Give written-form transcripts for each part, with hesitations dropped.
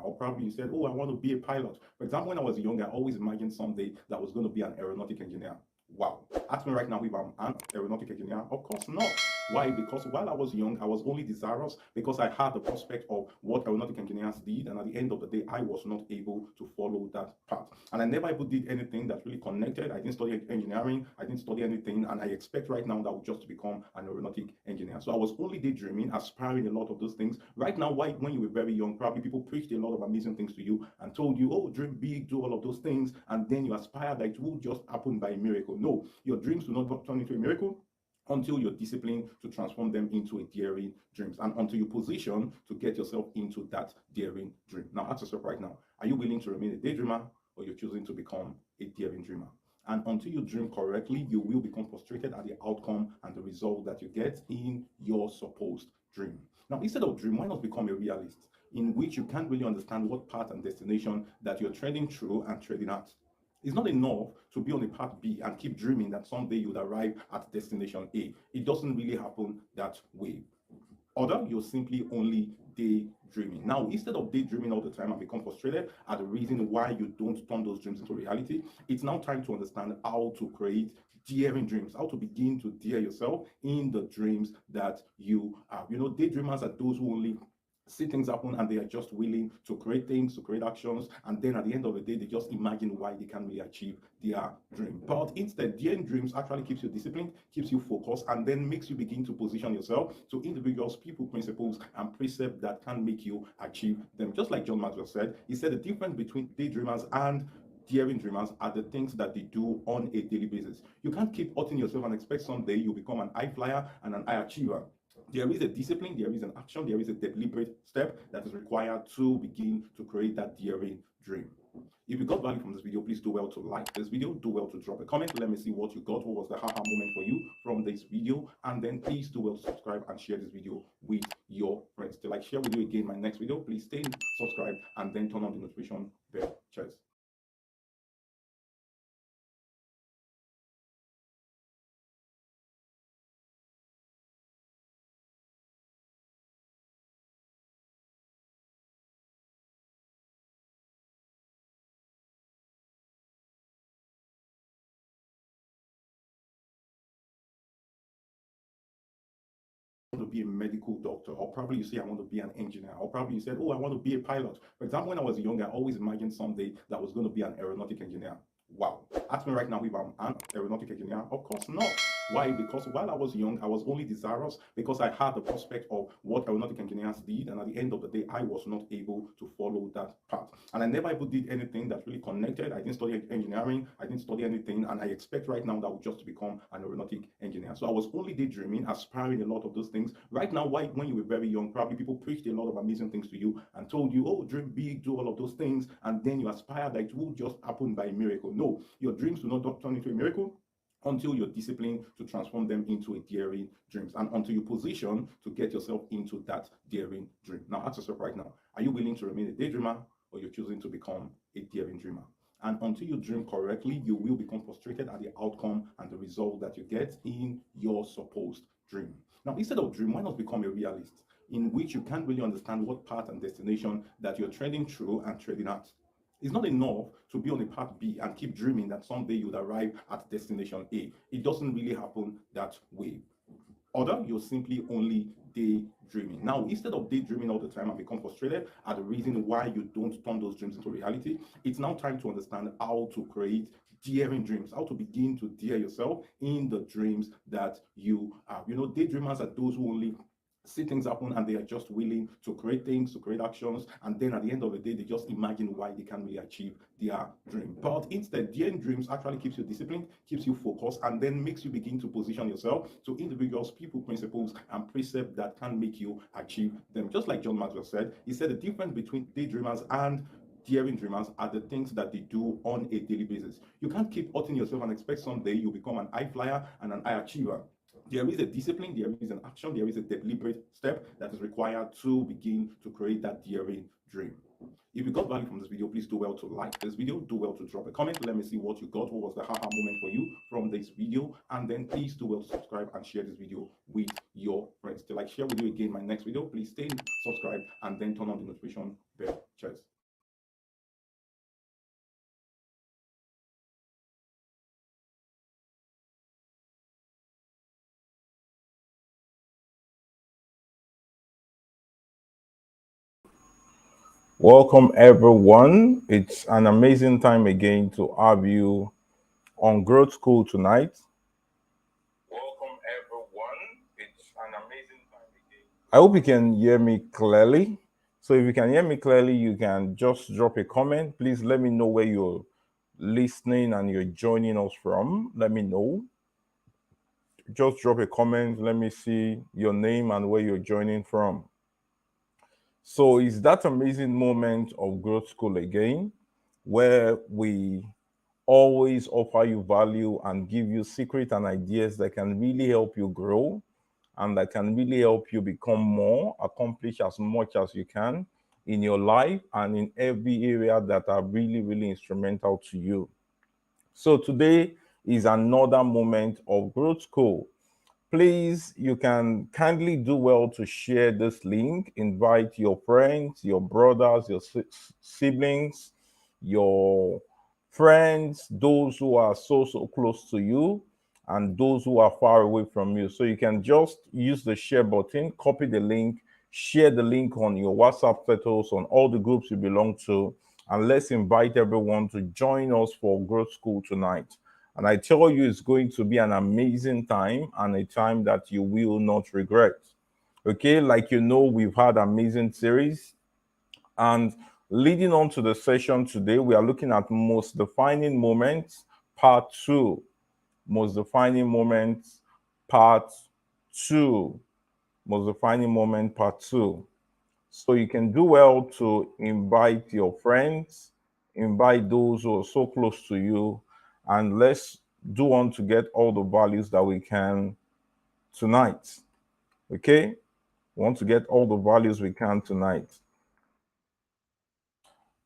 or probably you said, oh, I want to be a pilot. For example, when I was young, I always imagined someday that I was going to be an aeronautic engineer. Wow. Ask me right now if I'm an aeronautic engineer. Of course not. Why? Because while I was young, I was only desirous because I had the prospect of what aeronautic engineers did, and at the end of the day, I was not able to follow that path. And I never ever did anything that really connected. I didn't study engineering, I didn't study anything, and I expect right now that I would just become an aeronautic engineer. So I was only daydreaming, aspiring a lot of those things. Right now, why when you were very young, probably people preached a lot of amazing things to you and told you, oh, dream big, do all of those things, and then you aspire that it will just happen by miracle. No, your dreams will not turn into a miracle until you're disciplined to transform them into a daring dreams, and until you position to get yourself into that daring dream. Now ask yourself right now, are you willing to remain a daydreamer, or you're choosing to become a daring dreamer? And until you dream correctly, you will become frustrated at the outcome and the result that you get in your supposed dream. Now, instead of dream, why not become a realist, in which you can't really understand what path and destination that you're treading through and treading at? It's not enough to be on a path B and keep dreaming that someday you'll arrive at destination A. It doesn't really happen that way. Or you're simply only daydreaming. Now, instead of daydreaming all the time and become frustrated at the reason why you don't turn those dreams into reality, it's now time to understand how to create daring dreams, how to begin to dare yourself in the dreams that you have. Daydreamers are those who only see things happen and they are just willing to create things, to create actions, and then at the end of the day, they just imagine why they can't really achieve their dream. But instead, daring dreams actually keeps you disciplined, keeps you focused, and then makes you begin to position yourself to individuals, people, principles, and precepts that can make you achieve them. Just like John Maxwell said, he said the difference between daydreamers and daring dreamers are the things that they do on a daily basis. You can't keep hurting yourself and expect someday you'll become an high flyer and an high achiever. There is a discipline, there is an action, there is a deliberate step that is required to begin to create that daring dream. If you got value from this video, please do well to like this video, do well to drop a comment. Let me see what you got, what was the haha moment for you from this video, and then please do well to subscribe and share this video with your friends. Till I share with you again my next video, please stay subscribed and then turn on the notification bell. Cheers. To be a medical doctor, or probably you say I want to be an engineer, or probably you said, oh, I want to be a pilot. For example, when I was young, I always imagined someday that I was going to be an aeronautic engineer. Wow. Ask me right now if I'm an aeronautic engineer. Of course not. Why? Because while I was young, I was only desirous because I had the prospect of what aeronautic engineers did, and at the end of the day, I was not able to follow that path. And I never ever did anything that really connected. I didn't study engineering, I didn't study anything, and I expect right now that I would just become an aeronautic engineer. So I was only daydreaming, aspiring a lot of those things. Right now, why when you were very young, probably people preached a lot of amazing things to you and told you, oh, dream big, do all of those things, and then you aspire that it will just happen by miracle. No, your dreams will not turn into a miracle until you're disciplined to transform them into a daring dreams, and until you position to get yourself into that daring dream. Now ask yourself right now, are you willing to remain a daydreamer, or you're choosing to become a daring dreamer? And until you dream correctly, you will become frustrated at the outcome and the result that you get in your supposed dream. Now, instead of dream, why not become a realist, in which you can't really understand what path and destination that you're treading through and treading at? It's not enough to be on a path B and keep dreaming that someday you'll arrive at destination A. It doesn't really happen that way. Or you're simply only daydreaming. Now, instead of daydreaming all the time and become frustrated at the reason why you don't turn those dreams into reality, it's now time to understand how to create daring dreams, how to begin to dare yourself in the dreams that you have. Daydreamers are those who only see things happen and they are just willing to create things, to create actions, and then at the end of the day, they just imagine why they can't really achieve their dream. But instead, daring dreams actually keeps you disciplined, keeps you focused, and then makes you begin to position yourself to individuals, people, principles, and precepts that can make you achieve them. Just like John Maxwell said, he said the difference between daydreamers and daring dreamers are the things that they do on a daily basis. You can't keep hurting yourself and expect someday you'll become an high flyer and an high achiever. There is a discipline, there is an action, there is a deliberate step that is required to begin to create that daring dream. If you got value from this video, please do well to like this video, do well to drop a comment. Let me see what you got, what was the haha moment for you from this video, and then please do well to subscribe and share this video with your friends. Till I share with you again my next video, please stay subscribed and then turn on the notification bell. Cheers. Welcome, everyone. It's an amazing time again to have you on Growth School tonight. Welcome, everyone. It's an amazing time again. I hope you can hear me clearly. So, if you can hear me clearly, you can just drop a comment. Please let me know where you're listening and you're joining us from. Let me know. Just drop a comment. Let me see your name and where you're joining from. So, it's that amazing moment of Growth School again where we always offer you value and give you secret and ideas that can really help you grow and that can really help you become more, accomplish as much as you can in your life and in every area that are really, really instrumental to you. So today is another moment of Growth School. Please, you can kindly do well to share this link, invite your friends, your brothers, your siblings, your friends, those who are so close to you, and those who are far away from you. So you can just use the share button, copy the link, share the link on your WhatsApp status, on all the groups you belong to, and let's invite everyone to join us for Growth School tonight. And I tell you, it's going to be an amazing time and a time that you will not regret. Okay, like you know, we've had amazing series. And leading on to the session today, we are looking at most defining moments, part two. Most defining moments, part two. Most defining moment, part two. So you can do well to invite your friends, invite those who are so close to you, and let's do on to get all the values that we can tonight. Okay? We want to get all the values we can tonight.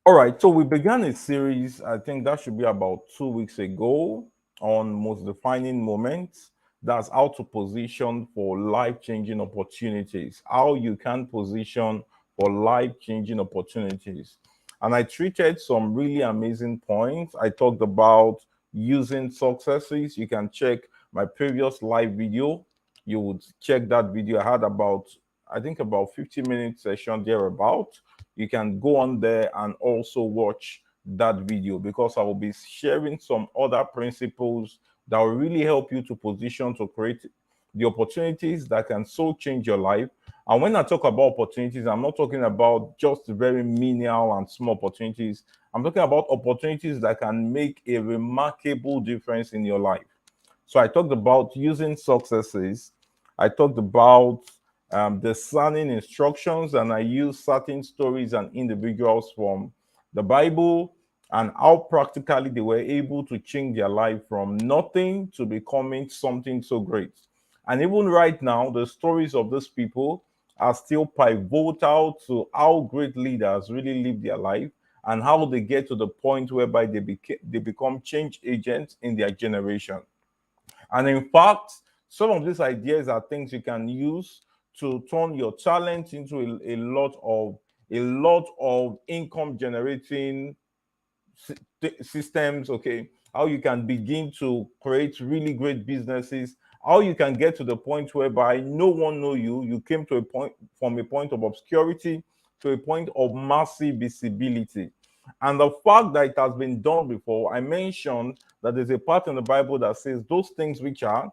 All right, so we began a series, I think that should be about 2 weeks ago, on most defining moments. That's how to position for life changing opportunities, how you can position for life changing opportunities. And I treated some really amazing points. I talked about using successes. You can check my previous live video. You would check that video. I had about, I think, about 50-minute session thereabout. You can go on there and also watch that video because I will be sharing some other principles that will really help you to position to create the opportunities that can so change your life. And when I talk about opportunities, I'm not talking about just very menial and small opportunities. I'm talking about opportunities that can make a remarkable difference in your life. So I talked about using successes. I talked about discerning instructions, and I used certain stories and individuals from the Bible and how practically they were able to change their life from nothing to becoming something so great. And even right now, the stories of these people are still pivotal to how great leaders really live their life and how they get to the point whereby they become change agents in their generation. And in fact, some of these ideas are things you can use to turn your talent into a lot of income generating systems. Okay, how you can begin to create really great businesses, how you can get to the point whereby no one know you came to a point from a point of obscurity to a point of massive visibility. And the fact that it has been done before, I mentioned that there's a part in the Bible that says those things which are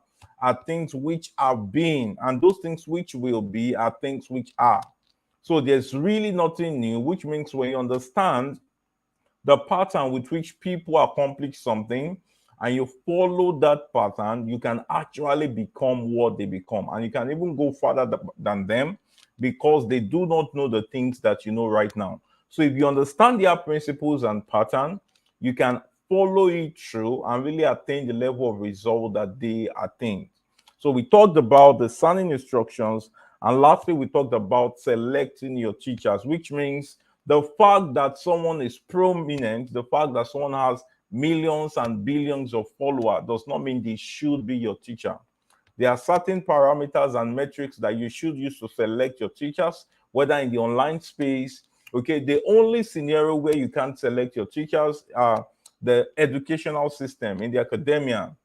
things which have been, and those things which will be are things which are. So there's really nothing new, which means when you understand the pattern with which people accomplish something and you follow that pattern, you can actually become what they become. And you can even go further than them because they do not know the things that you know right now. So if you understand their principles and pattern, you can follow it through and really attain the level of result that they attain. So we talked about the signing instructions, and lastly, we talked about selecting your teachers, which means the fact that someone is prominent, the fact that someone has millions and billions of followers does not mean they should be your teacher. There are certain parameters and metrics that you should use to select your teachers, whether in the online space. Okay, the only scenario where you can't select your teachers are the educational system in the academia.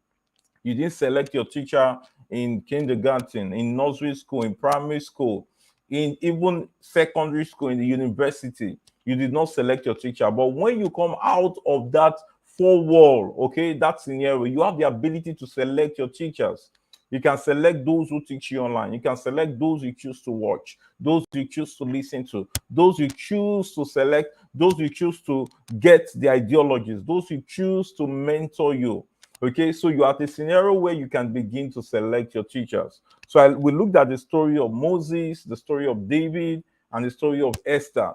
You didn't select your teacher in kindergarten, in nursery school, in primary school. in even secondary school, in the university, you did not select your teacher. But when you come out of that four wall, okay, that scenario, you have the ability to select your teachers. You can select those who teach you online. You can select those you choose to watch, those you choose to listen to, those you choose to select, those you choose to get the ideologies, those you choose to mentor you. Okay, so you are at a scenario where you can begin to select your teachers. So we looked at the story of Moses, the story of David, and the story of Esther.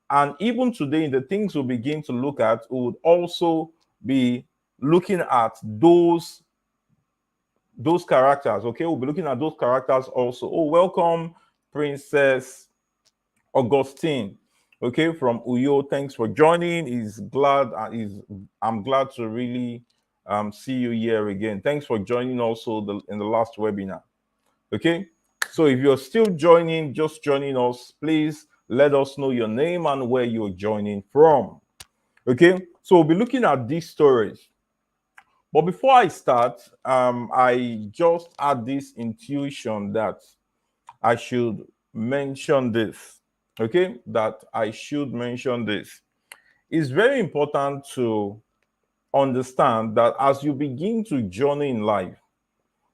And even today, in the things we'll begin to look at, we would also be looking at those characters. Okay, we'll be looking at those characters also. Oh, welcome, Princess Augustine. Okay, from Uyo. Thanks for joining. I'm glad to really see you here again. Thanks for joining also in the last webinar. Okay, so if you're still just joining us, please let us know your name and where you're joining from. Okay, so we'll be looking at these stories. But before I start, I just had this intuition that I should mention this. Okay, that I should mention this. It's very important to understand that as you begin to journey in life,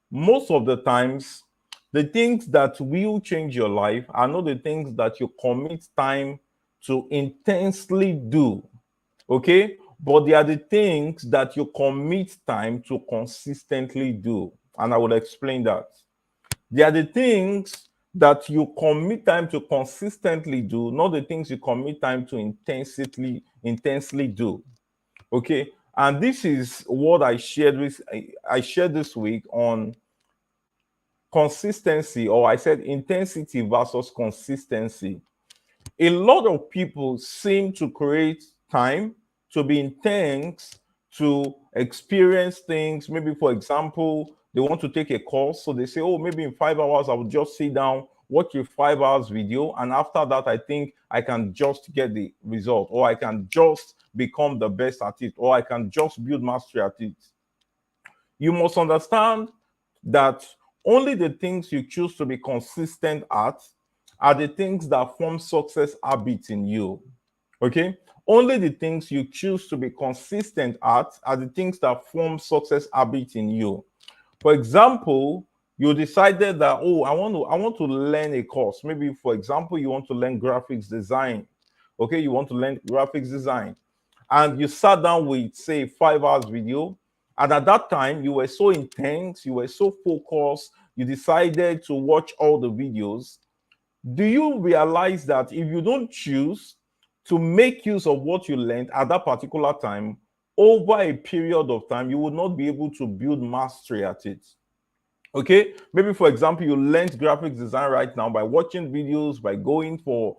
most of the times, the things that will change your life are not the things that you commit time to intensely do. Okay, but they are the things that you commit time to consistently do, and I will explain that. They are the things that you commit time to consistently do, not the things you commit time to intensely do. Okay, and this is what I shared this week on consistency, or I said intensity versus consistency. A lot of people seem to create time to be intense, to experience things. Maybe, for example, they want to take a course. So they say, oh, maybe in 5 hours, I will just sit down, watch a 5 hours video. And after that, I think I can just get the result, or I can just become the best at it, or I can just build mastery at it. You must understand that only the things you choose to be consistent at are the things that form success habits in you. Okay? Only the things you choose to be consistent at are the things that form success habits in you. For example, you decided that, oh, I want to learn a course. Maybe, for example, you want to learn graphics design. Okay, you want to learn graphics design. And you sat down with, say, 5 hours video. And at that time, you were so intense, you were so focused, you decided to watch all the videos. Do you realize that if you don't choose to make use of what you learned at that particular time, over a period of time, you will not be able to build mastery at it? Okay, maybe for example, you learned graphics design right now by watching videos, by going for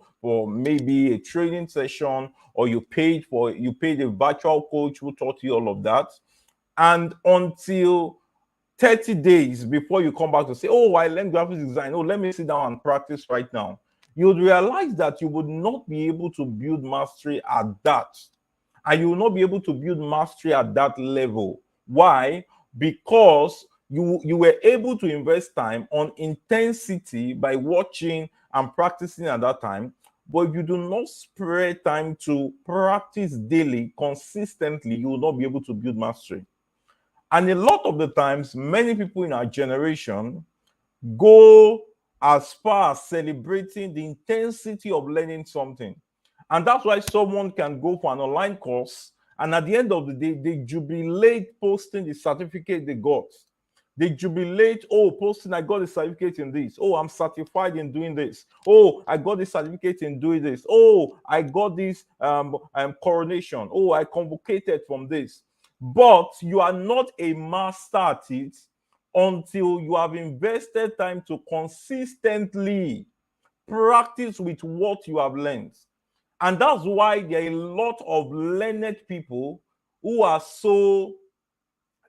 maybe a training session, or you paid a virtual coach who taught you all of that. And until 30 days before you come back to say, oh, I learned graphics design, oh, let me sit down and practice right now, you would realize that you would not be able to build mastery at that. And you will not be able to build mastery at that level. Why? Because you were able to invest time on intensity by watching and practicing at that time, but if you do not spread time to practice daily consistently, you will not be able to build mastery. And a lot of the times, many people in our generation go as far as celebrating the intensity of learning something. And that's why someone can go for an online course, and at the end of the day, they jubilate posting the certificate they got. They jubilate, oh, posting, I got a certificate in this. Oh, I'm certified in doing this. Oh, I got this certificate in doing this. Oh, I got this coronation. Oh, I convocated from this. But you are not a master at it until you have invested time to consistently practice with what you have learned. And that's why there are a lot of learned people who are so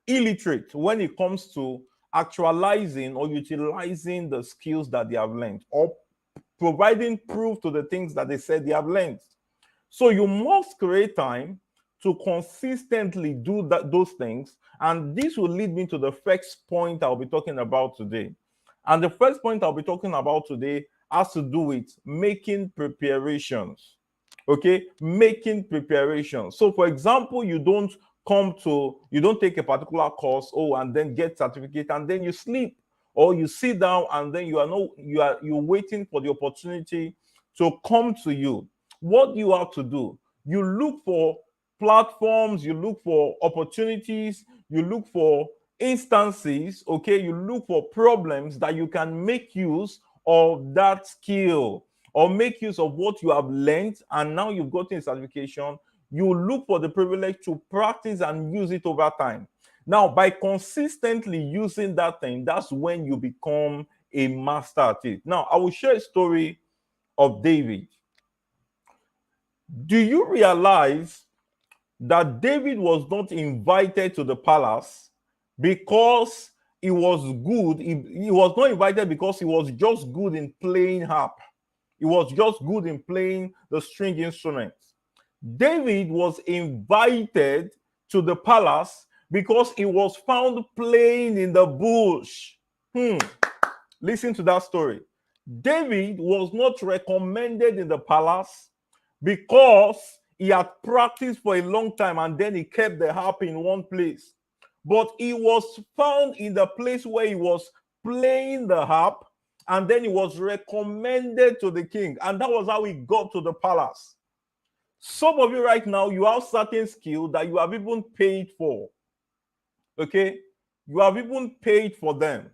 illiterate when it comes to actualizing or utilizing the skills that they have learned, or providing proof to the things that they said they have learned. So you must create time to consistently do those things. And this will lead me to the first point I'll be talking about today. And the first point I'll be talking about today has to do with making preparations. Okay, making preparations. So, for example, you don't take a particular course, and then get certificate, and then you sleep, or you sit down, and then you're waiting for the opportunity to come to you. What do you have to do? You look for platforms, you look for opportunities, you look for instances, okay, you look for problems that you can make use of that skill, or make use of what you have learned, and now you've gotten a certification. You look for the privilege to practice and use it over time. Now, by consistently using that thing, that's when you become a master at it. Now, I will share a story of David. Do you realize that David was not invited to the palace because he was good? He was not invited because he was just good in playing harp. He was just good in playing the string instruments. David was invited to the palace because he was found playing in the bush. Listen to that story. David was not recommended in the palace because he had practiced for a long time and then he kept the harp in one place. But he was found in the place where he was playing the harp, and then he was recommended to the king, and that was how he got to the palace. Some of you right now, you have certain skill that you have even paid for. Okay? You have even paid for them.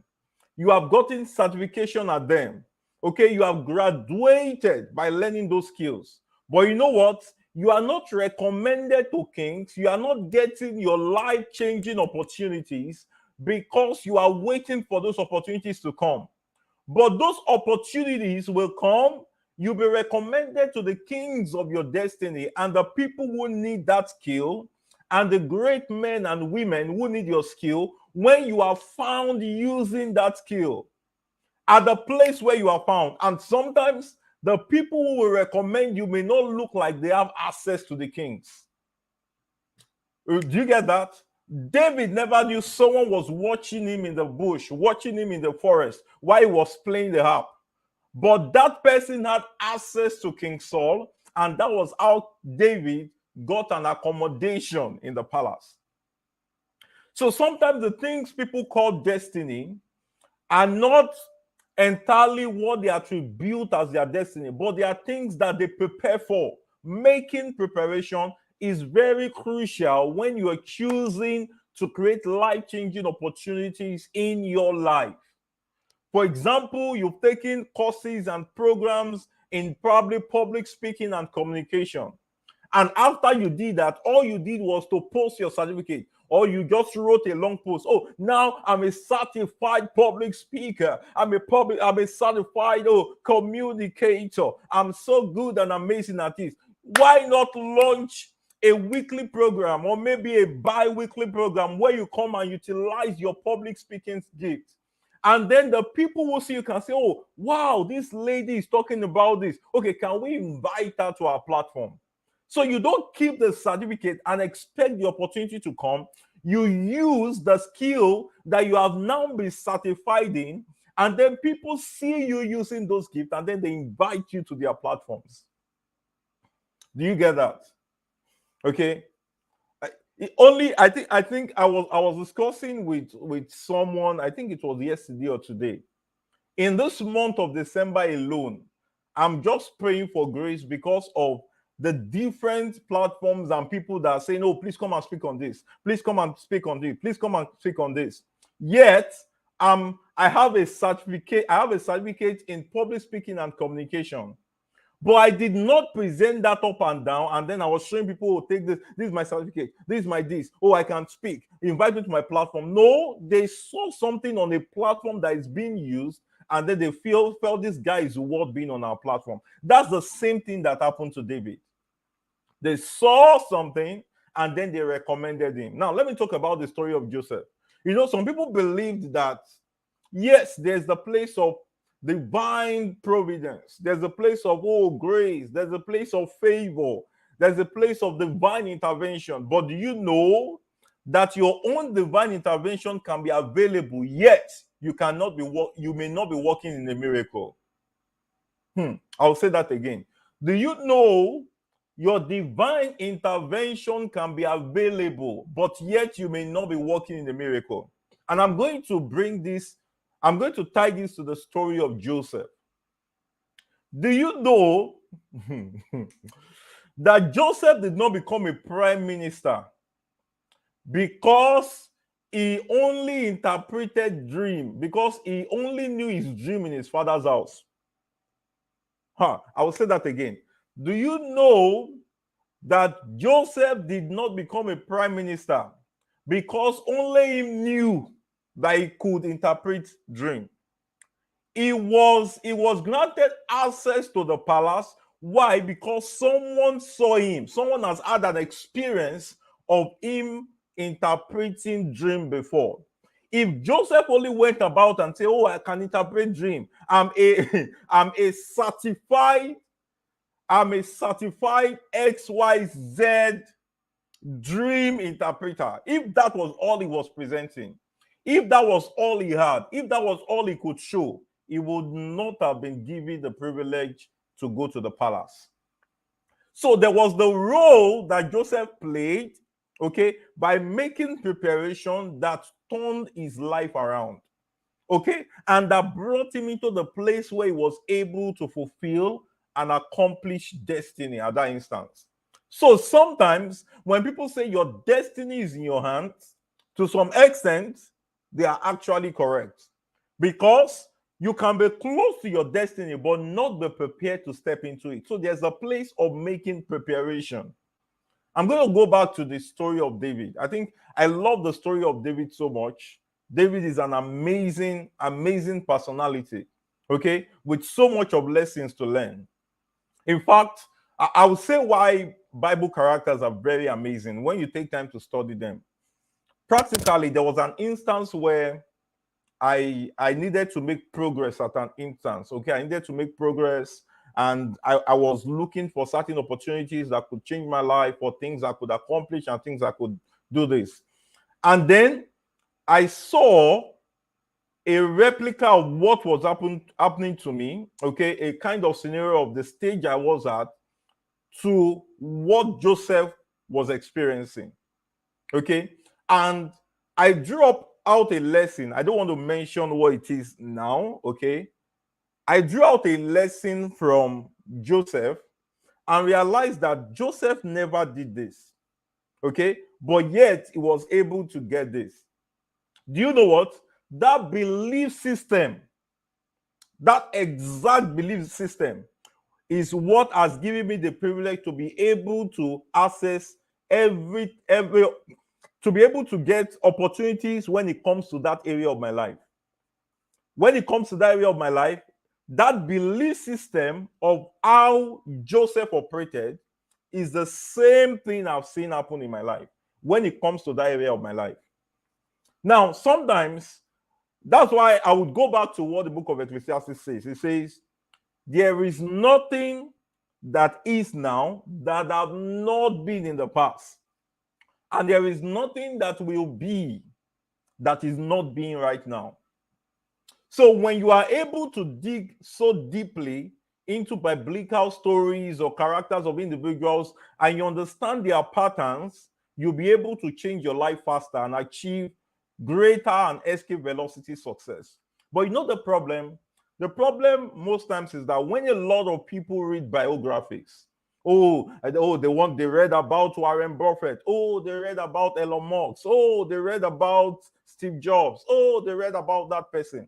You have gotten certification at them. Okay? You have graduated by learning those skills. But you know what? You are not recommended to kings. You are not getting your life-changing opportunities because you are waiting for those opportunities to come. But those opportunities will come. You'll be recommended to the kings of your destiny and the people who need that skill, and the great men and women who need your skill when you are found using that skill at the place where you are found. And sometimes the people who will recommend you may not look like they have access to the kings. Do you get that? David never knew someone was watching him in the bush, watching him in the forest while he was playing the harp. But that person had access to King Saul, and that was how David got an accommodation in the palace. So sometimes the things people call destiny are not entirely what they attribute as their destiny, but they are things that they prepare for. Making preparation is very crucial when you are choosing to create life-changing opportunities in your life. For example, you've taken courses and programs in probably public speaking and communication. And after you did that, all you did was to post your certificate, or you just wrote a long post. Oh, now I'm a certified public speaker. I'm a certified communicator. I'm so good and amazing at this. Why not launch a weekly program or maybe a bi-weekly program where you come and utilize your public speaking gift? And then the people who see you can say, oh, wow, this lady is talking about this. Okay, can we invite her to our platform? So you don't keep the certificate and expect the opportunity to come. You use the skill that you have now been certified in, and then people see you using those gifts, and then they invite you to their platforms. Do you get that? Okay. I think I was discussing with someone, I think it was yesterday or today. In this month of December alone, I'm just praying for grace because of the different platforms and people that are saying, oh, please come and speak on this. Please come and speak on this. Please come and speak on this. Yet, I have a certificate. I have a certificate in public speaking and communication. But I did not present that up and down, and then I was showing people who take this. This is my certificate. This is my this. Oh, I can speak. Invite me to my platform. No, they saw something on a platform that is being used, and then they felt this guy is worth being on our platform. That's the same thing that happened to David. They saw something, and then they recommended him. Now, let me talk about the story of Joseph. You know, some people believed that, yes, there's the place of divine providence. There's a place of grace. There's a place of favor. There's a place of divine intervention. But do you know that your own divine intervention can be available, yet you may not be working in a miracle? I'll say that again. Do you know your divine intervention can be available, but yet you may not be walking in the miracle? And I'm going to tie this to the story of Joseph. Do you know that Joseph did not become a prime minister because he only interpreted dream, because he only knew his dream in his father's house? I will say that again. Do you know that Joseph did not become a prime minister because only he knew that he could interpret dream? He was granted access to the palace. Why? Because someone saw him. Someone has had an experience of him interpreting dream before. If Joseph only went about and said, "Oh, I can interpret dream. I'm a certified XYZ dream interpreter." If that was all he was presenting, if that was all he had, if that was all he could show, he would not have been given the privilege to go to the palace. So there was the role that Joseph played, okay, by making preparation that turned his life around, okay, and that brought him into the place where he was able to fulfill and accomplish destiny at that instance. So sometimes when people say your destiny is in your hands, to some extent, they are actually correct, because you can be close to your destiny but not be prepared to step into it. So there's a place of making preparation. I'm going to go back to the story of David. I think I love the story of David so much. David is an amazing, amazing personality, okay, with so much of lessons to learn. In fact, I would say why Bible characters are very amazing when you take time to study them. Practically, there was an instance where I needed to make progress at an instance. Okay, I needed to make progress, and I was looking for certain opportunities that could change my life, or things I could accomplish and things I could do this. And then I saw a replica of what was happening to me, okay, a kind of scenario of the stage I was at to what Joseph was experiencing, okay. And I drew out a lesson. I don't want to mention what it is now, okay. I drew out a lesson from Joseph and realized that Joseph never did this, okay, but yet he was able to get this. Do you know what? That belief system, that exact belief system, is what has given me the privilege to be able to access every to be able to get opportunities when it comes to that area of my life. When it comes to that area of my life, that belief system of how Joseph operated is the same thing I've seen happen in my life when it comes to that area of my life. Now, sometimes that's why I would go back to what the book of Ecclesiastes says. It says, there is nothing that is now that have not been in the past. And there is nothing that will be that is not being right now. So when you are able to dig so deeply into biblical stories or characters of individuals and you understand their patterns, you'll be able to change your life faster and achieve greater and escape velocity success. But you know the problem? The problem most times is that when a lot of people read biographies, they read about Warren Buffett, they read about Elon Musk, they read about Steve Jobs, they read about that person.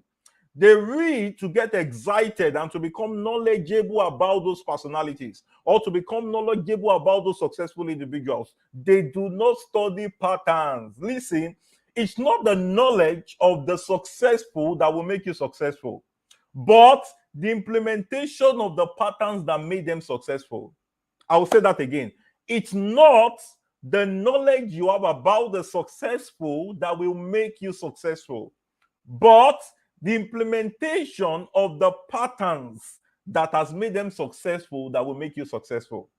They read to get excited and to become knowledgeable about those personalities or to become knowledgeable about those successful individuals. They do not study patterns. Listen, it's not the knowledge of the successful that will make you successful, but the implementation of the patterns that made them successful. I will say that again. It's not the knowledge you have about the successful that will make you successful, but the implementation of the patterns that has made them successful that will make you successful.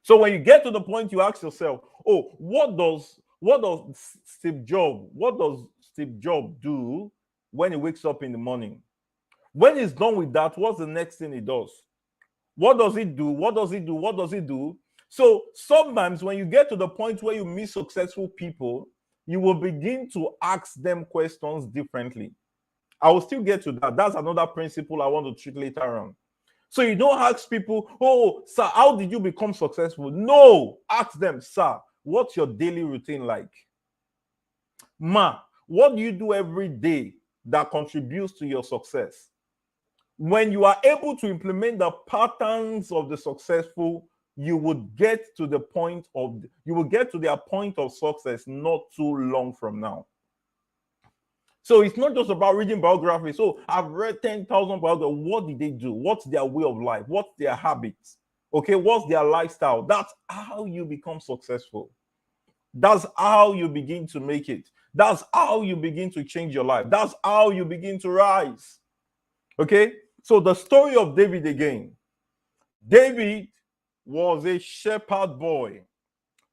So when you get to the point, you ask yourself, what does Steve Jobs do when he wakes up in the morning? When he's done with that, what's the next thing he does? What does it do? What does it do? What does it do? So sometimes when you get to the point where you meet successful people, you will begin to ask them questions differently. I will still get to that. That's another principle I want to treat later on. So you don't ask people, oh, sir, how did you become successful? No, ask them, sir, what's your daily routine like? Ma, what do you do every day that contributes to your success? When you are able to implement the patterns of the successful, you would get to the point of their point of success not too long from now. So it's not just about reading biographies. So I've read 10,000 biographies. What did they do? What's their way of life? What's their habits? Okay, what's their lifestyle? That's how you become successful. That's how you begin to make it. That's how you begin to change your life. That's how you begin to rise. Okay, so the story of David again. David was a shepherd boy.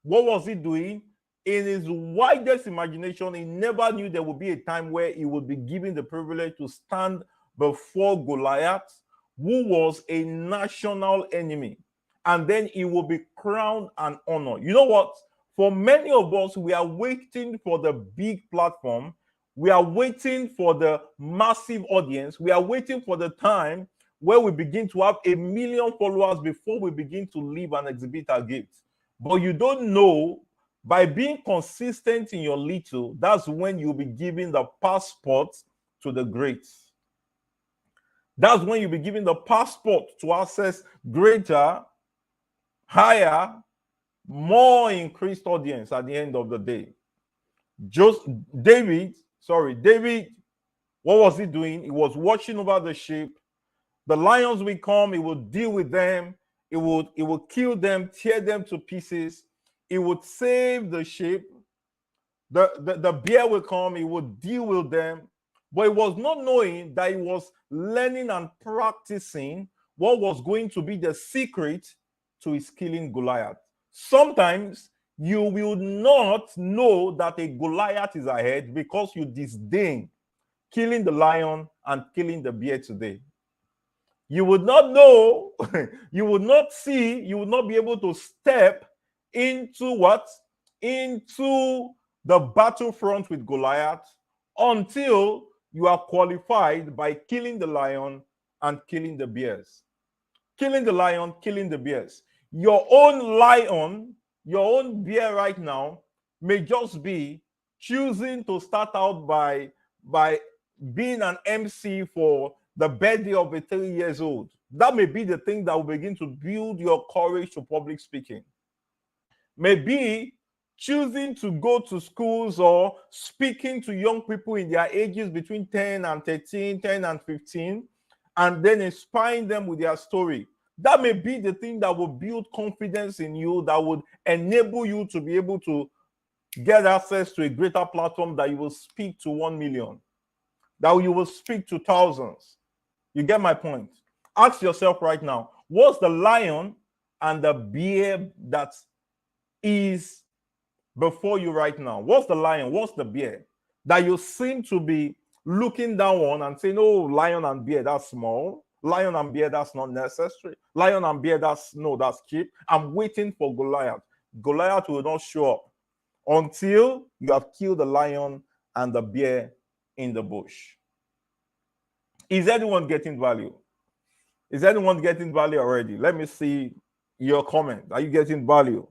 What was he doing? In his widest imagination, he never knew there would be a time where he would be given the privilege to stand before Goliath, who was a national enemy. And then he will be crowned and honored. You know what? For many of us, we are waiting for the big platform. We are waiting for the massive audience. We are waiting for the time where we begin to have 1 million followers before we begin to live and exhibit our gifts. But you don't know, by being consistent in your little, that's when you'll be giving the passport to the great. That's when you'll be given the passport to access greater, higher, more increased audience at the end of the day. David, what was he doing? He was watching over the sheep. The lions will come, he would deal with them, he would kill them, tear them to pieces. He would save the sheep. The bear will come, he would deal with them. But he was not knowing that he was learning and practicing what was going to be the secret to his killing Goliath. Sometimes you will not know that a Goliath is ahead because you disdain killing the lion and killing the bear today. You would not know, you would not see, you would not be able to step into what? Into the battlefront with Goliath until you are qualified by killing the lion and killing the bears. Killing the lion, killing the bears. Your own lion, your own bear right now may just be choosing to start out by being an MC for the birthday of a 3 years old. That may be the thing that will begin to build your courage to public speaking. Maybe choosing to go to schools or speaking to young people in their ages between 10 and 13, 10 and 15, and then inspiring them with their story. That may be the thing that will build confidence in you, that would enable you to be able to get access to a greater platform, that you will speak to 1 million, that you will speak to thousands. You get my point? Ask yourself right now, what's the lion and the bear that is before you right now? What's the lion? What's the bear that you seem to be looking down on and saying, oh, lion and bear, that's small. Lion and bear, that's not necessary. Lion and bear, that's cheap. I'm waiting for Goliath. Goliath will not show up until you have killed the lion and the bear in the bush. Is anyone getting value? Is anyone getting value already? Let me see your comment. Are you getting value?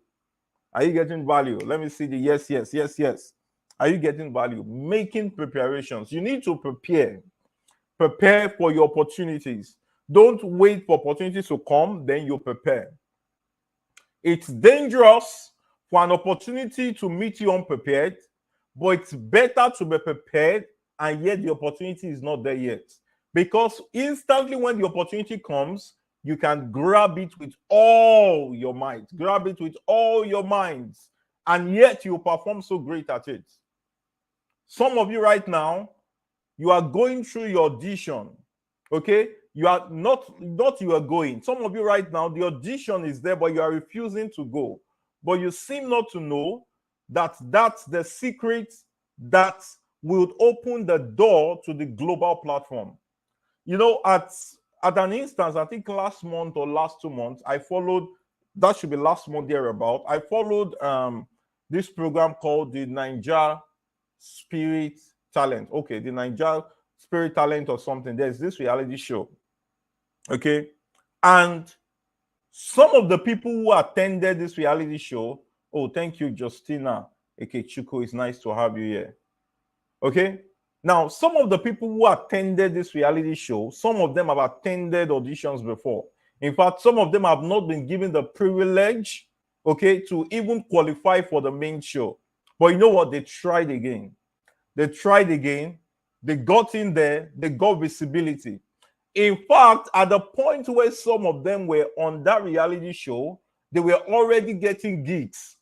Are you getting value? Let me see the yes, yes, yes, yes. Are you getting value? Making preparations. You need to prepare. Prepare for your opportunities. Don't wait for opportunities to come, then you prepare. It's dangerous for an opportunity to meet you unprepared, but it's better to be prepared and yet the opportunity is not there yet. Because instantly when the opportunity comes, you can grab it with all your might, grab it with all your minds, and yet you perform so great at it. Some of you right now, you are going through your audition, okay? You are not you are going. Some of you right now, the audition is there, but you are refusing to go. But you seem not to know that that's the secret that will open the door to the global platform. You know, at an instance, I think last month or last 2 months, I followed, that should be last month thereabout. I followed this program called the Ninja Spirit Talent. Okay, the Ninja Spirit Talent or something. There's this reality show. Okay. And some of the people who attended this reality show, oh, thank you, Justina Ekechuko. It's nice to have you here. Okay. Now, some of the people who attended this reality show, some of them have attended auditions before. In fact, some of them have not been given the privilege, okay, to even qualify for the main show. But you know what? They tried again. They tried again. They got in there. They got visibility. In fact, at the point where some of them were on that reality show, they were already getting gigs.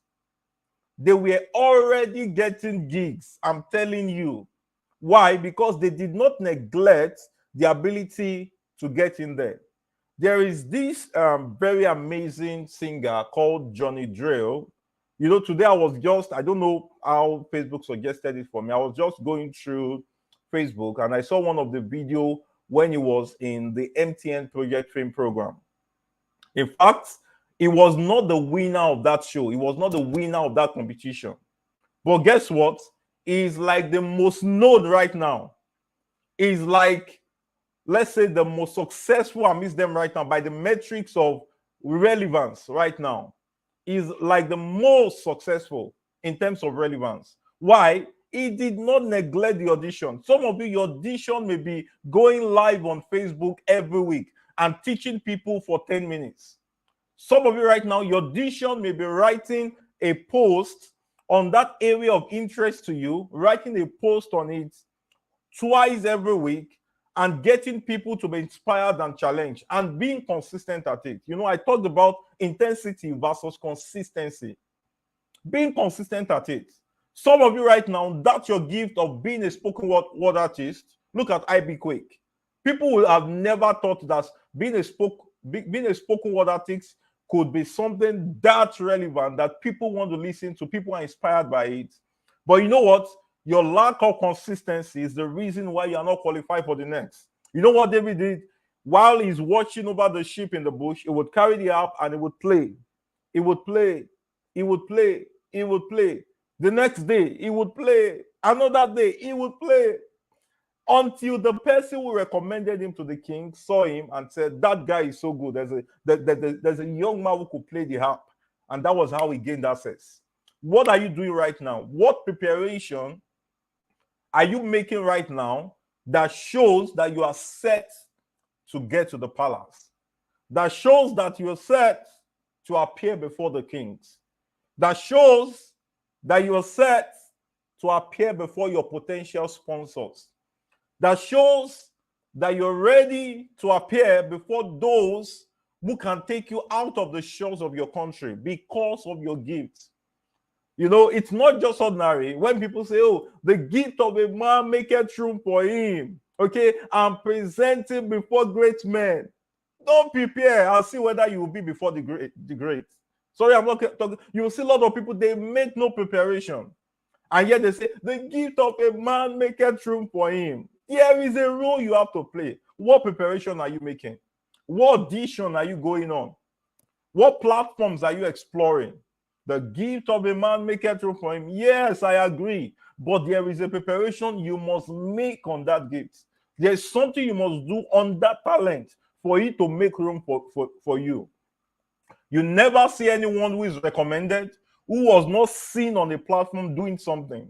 They were already getting gigs. I'm telling you. Why? Because they did not neglect the ability to get in there. There is this very amazing singer called Johnny Drill. You know, today I don't know how Facebook suggested it for me. I was just going through Facebook and I saw one of the video when he was in the MTN Project Fame program. In fact, he was not the winner of that show. He was not the winner of that competition. But guess what? He's like the most known right now. He's like, let's say, the most successful amidst them right now by the metrics of relevance right now. He's like the most successful in terms of relevance. Why? He did not neglect the audition. Some of you, your audition may be going live on Facebook every week and teaching people for 10 minutes. Some of you right now, your audition may be writing a post on that area of interest to you, writing a post on it twice every week and getting people to be inspired and challenged and being consistent at it. You know, I talked about intensity versus consistency. Being consistent at it. Some of you right now, that's your gift of being a spoken word artist. Look at IB Quake. People will have never thought that being a spoken word artist could be something that relevant that people want to listen to, people are inspired by it. But you know what? Your lack of consistency is the reason why you are not qualified for the next. You know what David did? While he's watching over the sheep in the bush, he would carry the harp and he would play. He would play. He would play. He would play. The next day, he would play. Another day, he would play. Until the person who recommended him to the king saw him and said, that guy is so good. There's a young man who could play the harp. And that was how he gained access. What are you doing right now? What preparation are you making right now that shows that you are set to get to the palace? That shows that you're set to appear before the kings. That shows that you're set to appear before your potential sponsors. That shows that you're ready to appear before those who can take you out of the shores of your country because of your gifts. You know, it's not just ordinary. When people say, oh, the gift of a man maketh room for him, okay, and present him before great men. Don't prepare and see whether you will be before the great. Sorry, I'm not talking. You will see a lot of people, they make no preparation. And yet they say, the gift of a man maketh room for him. There is a role you have to play. What preparation are you making? What audition are you going on? What platforms are you exploring? The gift of a man maketh room for him. Yes, I agree. But there is a preparation you must make on that gift. There's something you must do on that talent for it to make room for you. You never see anyone who is recommended who was not seen on a platform doing something.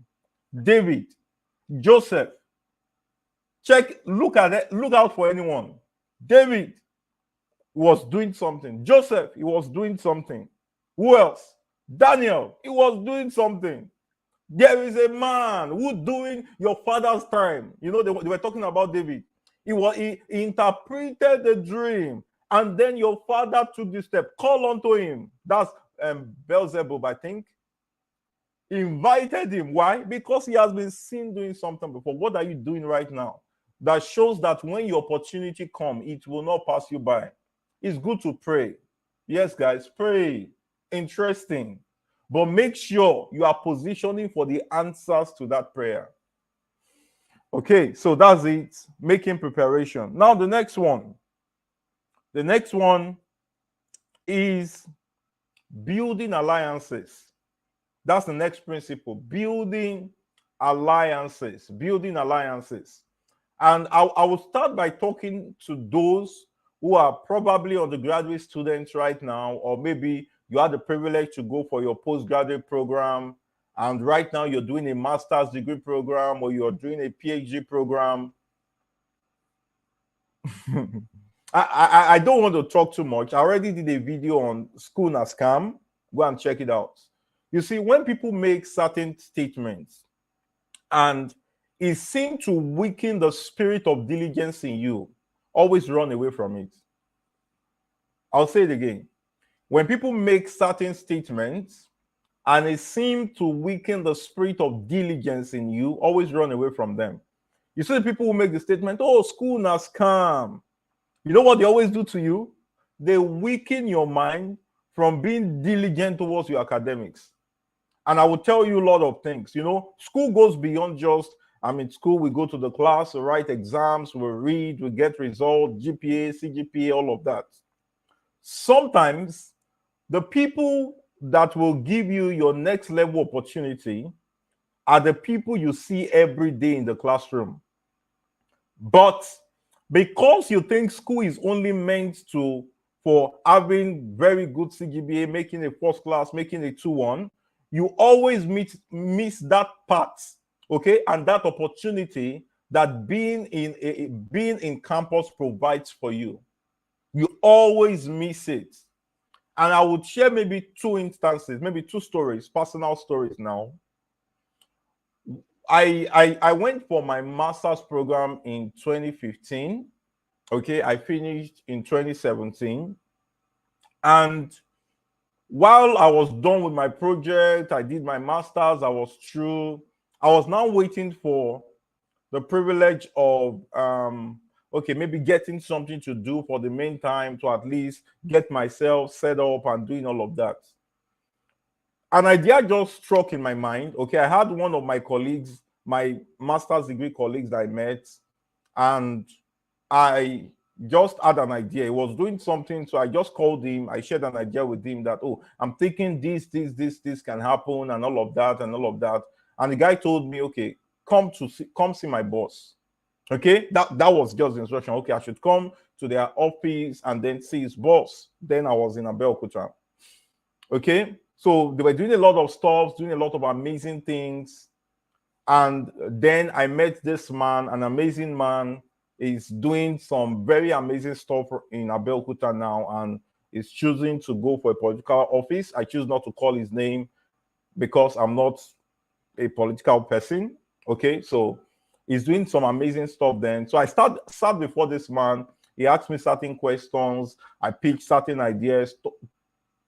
David, Joseph, look out for anyone. David was doing something. Joseph, he was doing something. Who else? Daniel, he was doing something. There is a man who doing your father's time. You know, they were talking about David. He interpreted the dream, and then your father took this step. Call unto him. That's Beelzebub, I think. Invited him. Why? Because he has been seen doing something before. What are you doing right now? That shows that when your opportunity comes, it will not pass you by. It's good to pray. Yes, guys, pray. Interesting. But make sure you are positioning for the answers to that prayer. Okay, so that's it. Making preparation. Now the next one. The next one is building alliances. That's the next principle. Building alliances. Building alliances. And I will start by talking to those who are probably undergraduate students right now, or maybe you had the privilege to go for your postgraduate program, and right now you're doing a master's degree program or you're doing a PhD program. I don't want to talk too much. I already did a video on school na scam. Go and check it out. You see, when people make certain statements and it seems to weaken the spirit of diligence in you, always run away from it. I'll say it again. When people make certain statements and it seems to weaken the spirit of diligence in you, always run away from them. You see the people who make the statement, oh, school na scam. You know what they always do to you? They weaken your mind from being diligent towards your academics. And I will tell you a lot of things. You know, school goes beyond just, I'm in school, we go to the class, we write exams, we read, we get results, GPA, CGPA, all of that. Sometimes the people that will give you your next level opportunity are the people you see every day in the classroom. But because you think school is only meant to for having very good CGPA, making a first class, making a 2-1, you always miss that part, okay, and that opportunity that being in campus provides for you. You always miss it. And I would share maybe two instances, maybe two stories, personal stories now. I went for my master's program in 2015. Okay, I finished in 2017. And while I was done with my project, I did my master's, I was through. I was now waiting for the privilege of okay, maybe getting something to do for the meantime to at least get myself set up and doing all of that. An idea just struck in my mind. Okay, I had one of my colleagues, my master's degree colleagues that I met, and I just had an idea. He was doing something, so I just called him. I shared an idea with him that, oh, I'm thinking this can happen, and all of that, and all of that. And the guy told me, okay, come see my boss. Okay, that was just the instruction. Okay, I should come to their office and then see his boss. Then I was in Abeokuta. Okay, so they were doing a lot of stuff, doing a lot of amazing things. And then I met this man, an amazing man. Is doing some very amazing stuff in Abeokuta now, and is choosing to go for a political office. I choose not to call his name because I'm not a political person. Okay, so he's doing some amazing stuff then. So I sat before this man. He asked me certain questions. I pitched certain ideas,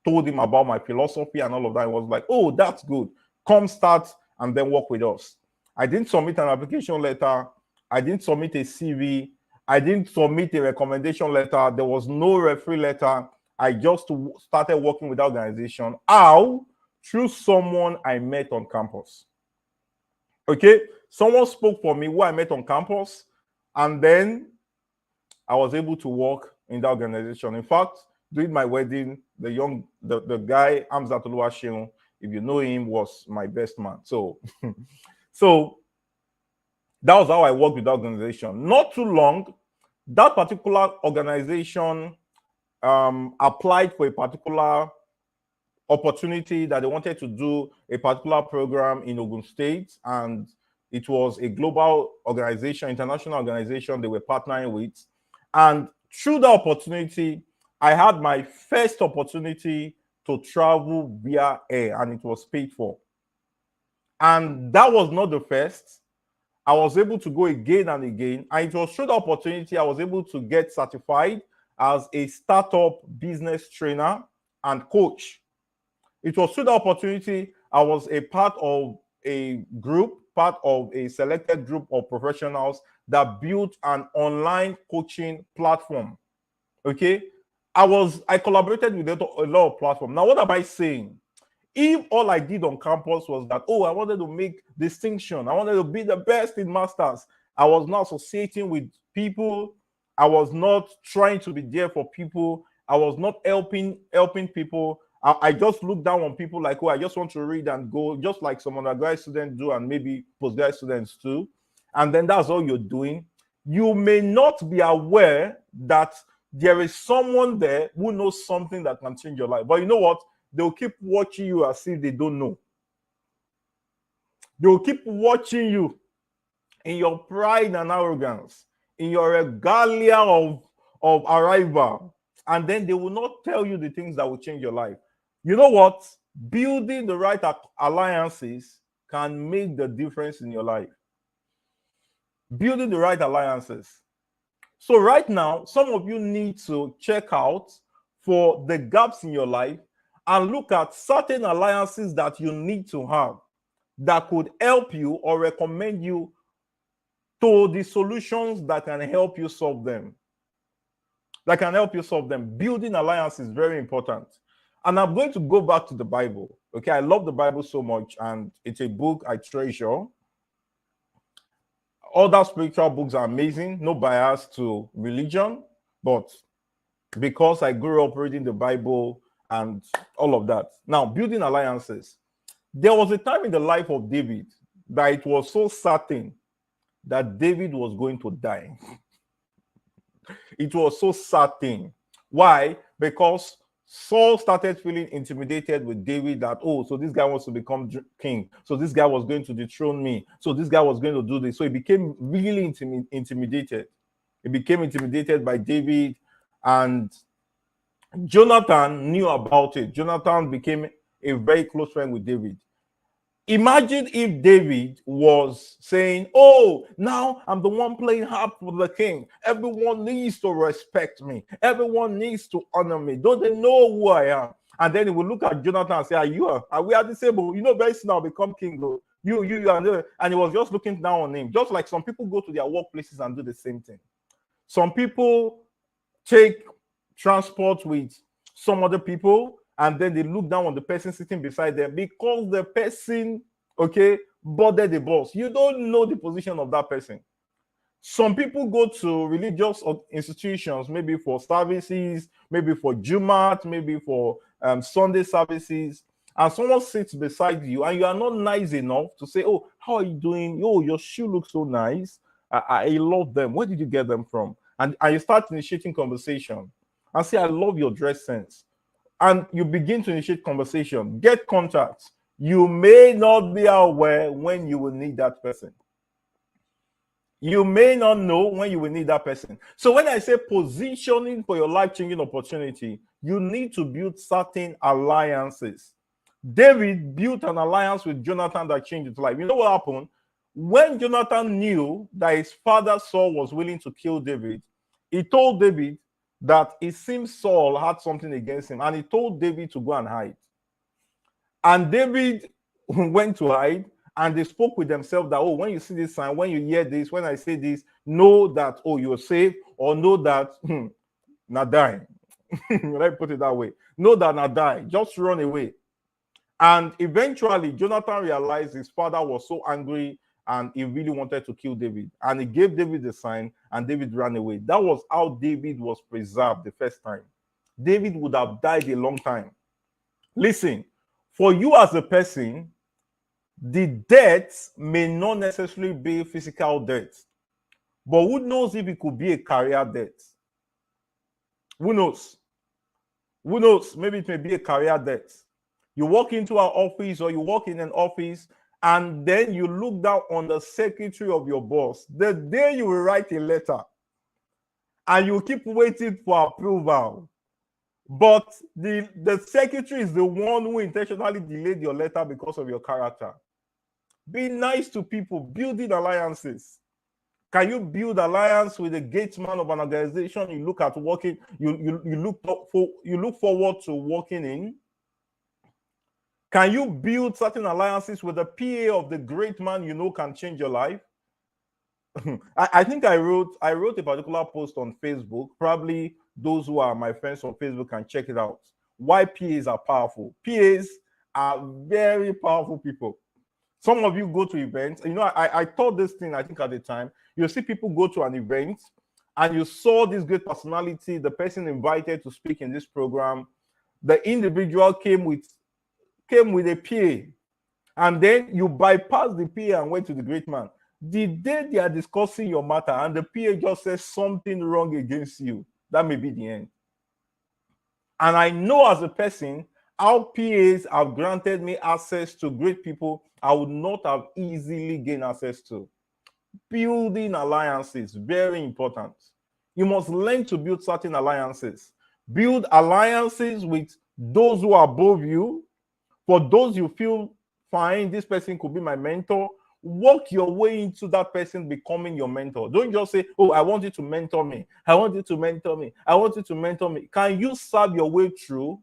told him about my philosophy and all of that. I was like, oh, that's good. Come start and then work with us. I didn't submit an application letter. I didn't submit a CV. I didn't submit a recommendation letter. There was no referee letter. I just started working with the organization. How? Through someone I met on campus. Okay? Someone spoke for me who I met on campus, and then I was able to work in the organization. In fact, during my wedding, the guy, Hamzat Oluwaseun, if you know him, was my best man. So, so that was how I worked with the organization. Not too long, that particular organization applied for a particular opportunity that they wanted to do a particular program in Ogun State, and it was a global organization, international organization they were partnering with. And through the opportunity, I had my first opportunity to travel via air, and it was paid for. And that was not the first. I was able to go again and again. And it was through the opportunity I was able to get certified as a startup business trainer and coach. It was through the opportunity I was a part of a group, part of a selected group of professionals that built an online coaching platform. Okay. I collaborated with a lot of platforms. Now, what am I saying? If all I did on campus was that, oh, I wanted to make distinction, I wanted to be the best in masters, I was not associating with people. I was not trying to be there for people. I was not helping people. I just look down on people like, oh, I just want to read and go, just like some undergraduate students do, and maybe postgraduate students too. And then that's all you're doing. You may not be aware that there is someone there who knows something that can change your life. But you know what? They'll keep watching you as if they don't know. They'll keep watching you in your pride and arrogance, in your regalia of arrival. And then they will not tell you the things that will change your life. You know what? Building the right alliances can make the difference in your life. Building the right alliances. So right now, some of you need to check out for the gaps in your life and look at certain alliances that you need to have that could help you or recommend you to the solutions that can help you solve them. Building alliance is very important. And I'm going to go back to the Bible. Okay, I love the Bible so much, and it's a book I treasure. Other spiritual books are amazing, no bias to religion, but because I grew up reading the Bible and all of that. Now, building alliances. There was a time in the life of David that it was so certain that David was going to die. It was so certain. Why? Because Saul started feeling intimidated with David that, oh, so this guy wants to become king. So this guy was going to dethrone me. So this guy was going to do this. So he became really intimidated. He became intimidated by David, and Jonathan knew about it. Jonathan became a very close friend with David. Imagine if David was saying, oh, now I'm the one playing harp for the king. Everyone needs to respect me. Everyone needs to honor me. Don't they know who I am? And then he will look at Jonathan and say, are we at the table? You know, very soon I'll become king, though. And he was just looking down on him. Just like some people go to their workplaces and do the same thing. Some people take transport with some other people, and then they look down on the person sitting beside them because the person, okay, boarded the bus. You don't know the position of that person. Some people go to religious institutions, maybe for services, maybe for Jumat, maybe for Sunday services, and someone sits beside you and you are not nice enough to say, oh, how are you doing? Oh, your shoe looks so nice. I love them. Where did you get them from? And you start initiating conversation and say, I love your dress sense. And you begin to initiate conversation, get contacts. You may not be aware when you will need that person. You may not know when you will need that person. So when I say positioning for your life-changing opportunity, you need to build certain alliances. David built an alliance with Jonathan that changed his life. You know what happened? When Jonathan knew that his father Saul was willing to kill David, he told David that it seems Saul had something against him, and he told David to go and hide. And David went to hide, and they spoke with themselves that, oh, when you see this sign, when you hear this, when I say this, know that, oh, you're safe, or know that, not die. Let me put it that way. Know that not die. Just run away. And eventually, Jonathan realized his father was so angry and he really wanted to kill David. And he gave David the sign, and David ran away. That was how David was preserved the first time. David would have died a long time. Listen, for you as a person, the death may not necessarily be physical death. But who knows if it could be a career death? Who knows? Who knows? Maybe it may be a career death. You walk into an office, or you walk in an office, and then you look down on the secretary of your boss. The day you will write a letter, and you keep waiting for approval, but the secretary is the one who intentionally delayed your letter because of your character. Be nice to people, building alliances. Can you build alliance with the gatesman of an organization you look at working, you look forward to working in? Can you build certain alliances with the PA of the great man you know can change your life? I think I wrote a particular post on Facebook. Probably those who are my friends on Facebook can check it out. Why PAs are powerful. PAs are very powerful people. Some of you go to events. You know, I thought this thing, I think at the time, you see people go to an event and you saw this great personality, the person invited to speak in this program. The individual came with a PA, and then you bypass the PA and went to the great man. The day they are discussing your matter and the PA just says something wrong against you, that may be the end. And I know as a person, how PAs have granted me access to great people I would not have easily gained access to. Building alliances, very important. You must learn to build certain alliances. Build alliances with those who are above you. For those you feel, fine, this person could be my mentor, work your way into that person becoming your mentor. Don't just say, oh, I want you to mentor me. I want you to mentor me. I want you to mentor me. Can you serve your way through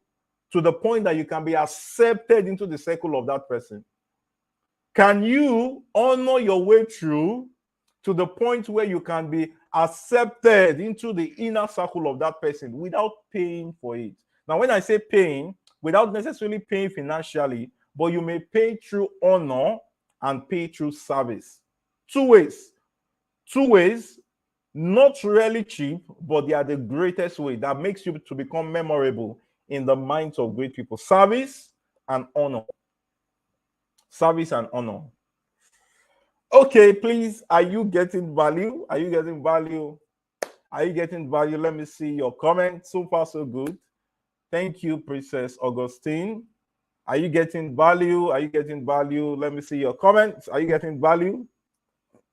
to the point that you can be accepted into the circle of that person? Can you honor your way through to the point where you can be accepted into the inner circle of that person without paying for it? Now, when I say paying, without necessarily paying financially, but you may pay through honor and pay through service. Two ways, not really cheap, but they are the greatest way that makes you to become memorable in the minds of great people. Service and honor. Service and honor. Okay, please, are you getting value? Are you getting value? Are you getting value? Let me see your comment. So far, so good. Thank you, Princess Augustine. Are you getting value? Are you getting value? Let me see your comments. Are you getting value?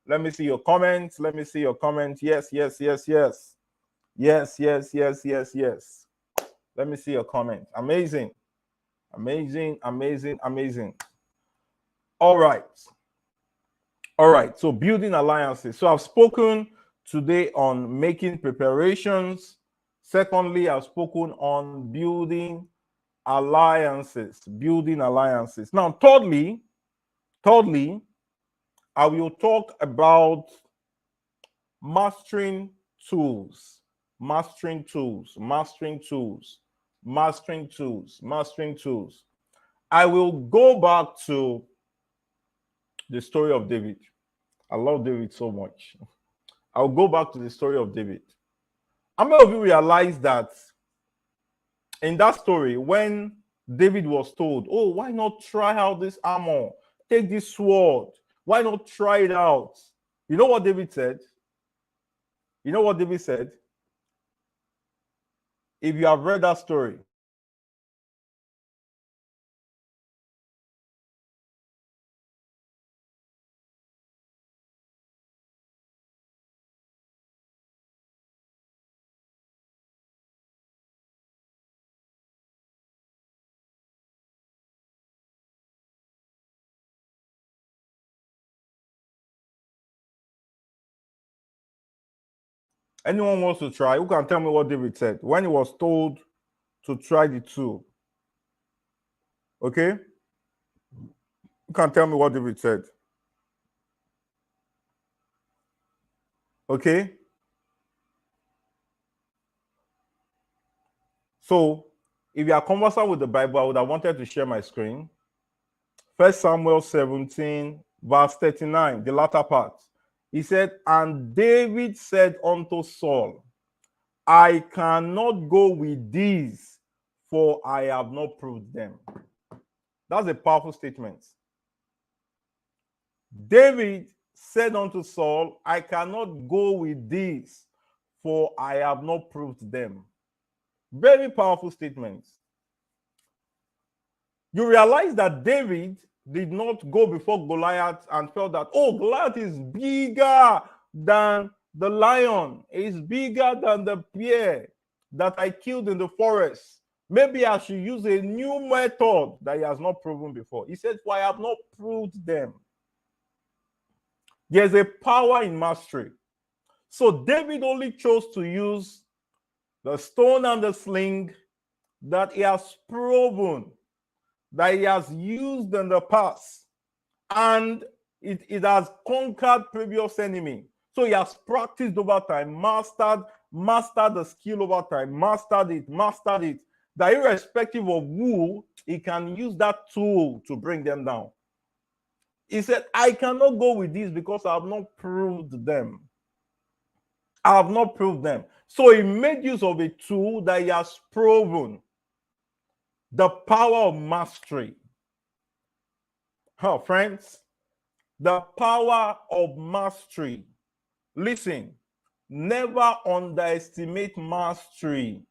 Let me see your comments. Let me see your comments. Yes, yes, yes, yes. Yes, yes, yes, yes, yes. Let me see your comment. Amazing. Amazing, amazing, amazing. All right. All right. So building alliances. So I've spoken today on making preparations. Secondly, I've spoken on building alliances. Building alliances. Now, thirdly, I will talk about mastering tools. Mastering tools. Mastering tools. Mastering tools. Mastering tools. I will go back to the story of David. I love David so much. I'll go back to the story of David. How many of you realize that in that story, when David was told, oh, why not try out this armor? Take this sword. Why not try it out? You know what David said? You know what David said? If you have read that story, anyone wants to try, who can tell me what David said when he was told to try the tool? Okay? Who can tell me what David said? Okay? So, if you are conversant with the Bible, I would have wanted to share my screen. 1 Samuel 17, verse 39, the latter part. He said, and David said unto Saul, I cannot go with these, for I have not proved them. That's a powerful statement. David said unto Saul, I cannot go with these, for I have not proved them. Very powerful statements. You realize that David did not go before Goliath and felt that, oh, Goliath is bigger than the lion, is bigger than the bear that I killed in the forest. Maybe I should use a new method that he has not proven before. He said, for I have not proved them. There's a power in mastery. So David only chose to use the stone and the sling that he has proven, that he has used in the past, and it has conquered previous enemy. So he has practiced over time, mastered the skill over time, mastered it, that irrespective of who, he can use that tool to bring them down. He said, I cannot go with this because I have not proved them. I have not proved them. So he made use of a tool that he has proven. The power of mastery. Oh, friends, the power of mastery. Listen, never underestimate mastery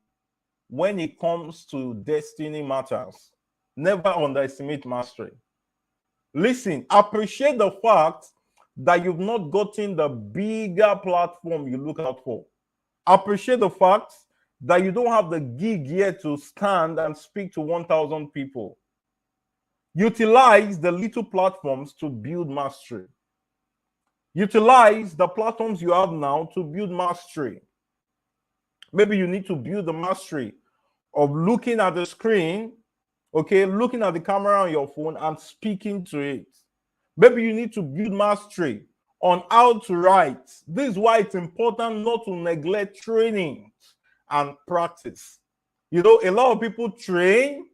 when it comes to destiny matters. Never underestimate mastery. Listen, appreciate the fact that you've not gotten the bigger platform you look out for. Appreciate the fact that you don't have the gig yet to stand and speak to 1,000 people. Utilize the little platforms to build mastery. Utilize the platforms you have now to build mastery. Maybe you need to build the mastery of looking at the screen, okay, looking at the camera on your phone and speaking to it. Maybe you need to build mastery on how to write. This is why it's important not to neglect training and practice. You know, a lot of people train,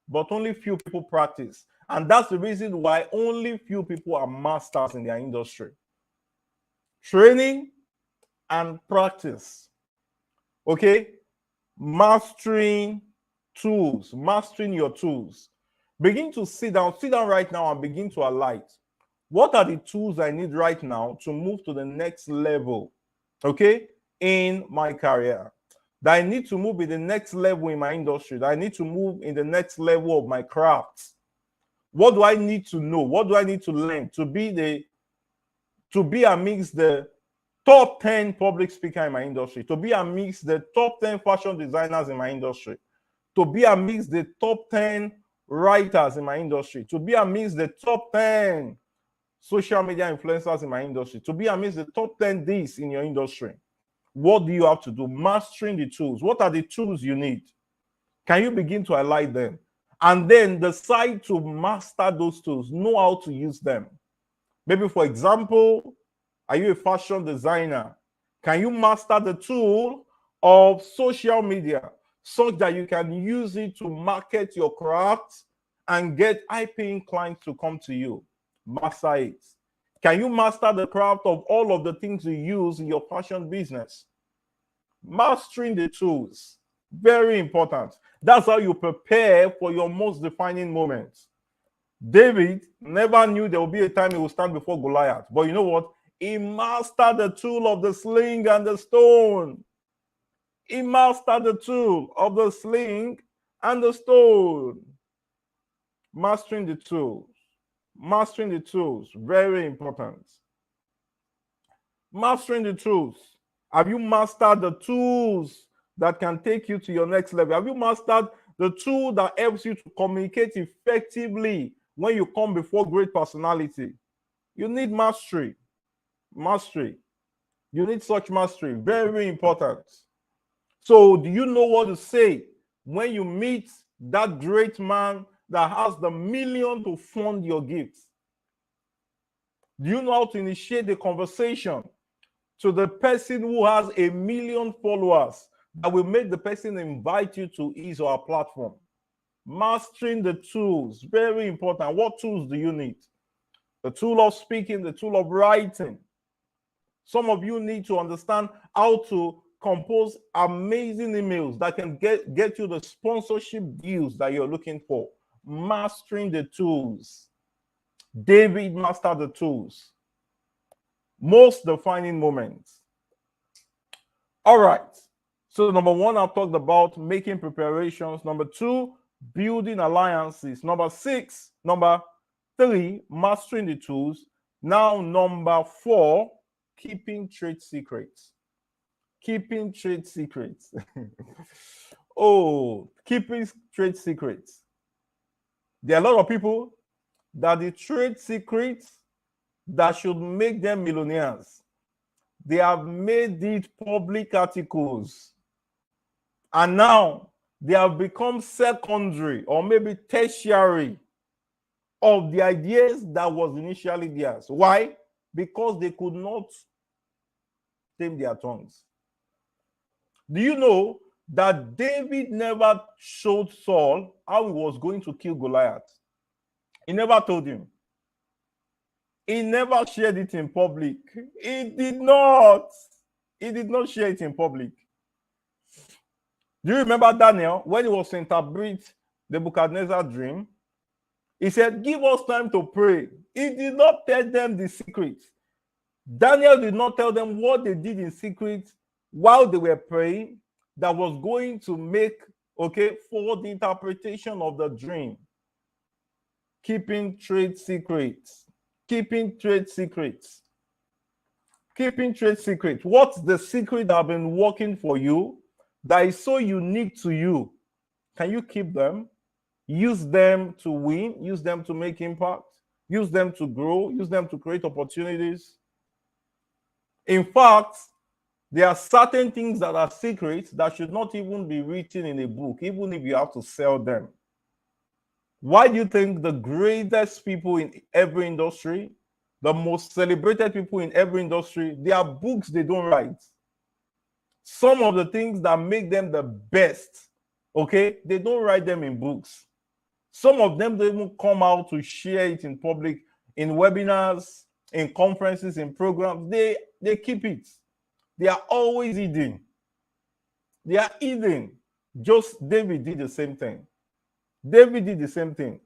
but only few people practice. And that's the reason why only few people are masters in their industry. Training and practice. Okay? Mastering tools, mastering your tools. Begin to sit down right now and begin to alight. What are the tools I need right now to move to the next level, okay, in my career? That I need to move in the next level in my industry, that I need to move in the next level of my craft. What do I need to know? What do I need to learn to be amidst the top 10 public speaker in my industry, to be amidst the top 10 fashion designers in my industry, to be amidst the top 10 writers in my industry, to be amidst the top 10 social media influencers in my industry, to be amidst the top 10 this in your industry? What do you have to do? Mastering the tools. What are the tools you need? Can you begin to highlight them? And then decide to master those tools, know how to use them. Maybe, for example, are you a fashion designer? Can you master the tool of social media such that you can use it to market your craft and get high-paying clients to come to you? Master it. Can you master the craft of all of the things you use in your fashion business? Mastering the tools, very important. That's how you prepare for your most defining moments. David never knew there would be a time he would stand before Goliath. But you know what? He mastered the tool of the sling and the stone. He mastered the tool of the sling and the stone. Mastering the tools. Mastering the tools. Very important. Mastering the tools. Have you mastered the tools that can take you to your next level? Have you mastered the tool that helps you to communicate effectively when you come before great personality? You need mastery. Mastery. You need such mastery. Very important. So, do you know what to say when you meet that great man that has the million to fund your gifts? Do you know how to initiate the conversation to the person who has 1 million followers that will make the person invite you to his or her platform? Mastering the tools, very important. What tools do you need? The tool of speaking, the tool of writing. Some of you need to understand how to compose amazing emails that can get you the sponsorship deals that you're looking for. Mastering the tools. David mastered the tools. Most defining moments. All right. So number one, I've talked about making preparations. Number two, building alliances. Number three, mastering the tools. Now, number four, keeping trade secrets. Keeping trade secrets. Oh, keeping trade secrets. There are a lot of people that the trade secrets that should make them millionaires, they have made it public articles. And now they have become secondary or maybe tertiary of the ideas that was initially theirs. Why? Because they could not tame their tongues. Do you know that David never showed Saul how he was going to kill Goliath? He never told him. He never shared it in public. He did not. He did not share it in public. Do you remember Daniel when he was to interpret the Nebuchadnezzar dream? He said, "Give us time to pray." He did not tell them the secret. Daniel did not tell them what they did in secret while they were praying that was going to make, for the interpretation of the dream. Keeping trade secrets. Keeping trade secrets. Keeping trade secrets. What's the secret that have been working for you that is so unique to you? Can you keep them? Use them to win, use them to make impact, use them to grow, use them to create opportunities. In fact, there are certain things that are secrets that should not even be written in a book, even if you have to sell them. Why do you think the greatest people in every industry, the most celebrated people in every industry, their books they don't write? Some of the things that make them the best, they don't write them in books. Some of them don't even come out to share it in public, in webinars, in conferences, in programs. They keep it. They are always hidden. They are hidden. Just David did the same thing. David did the same thing.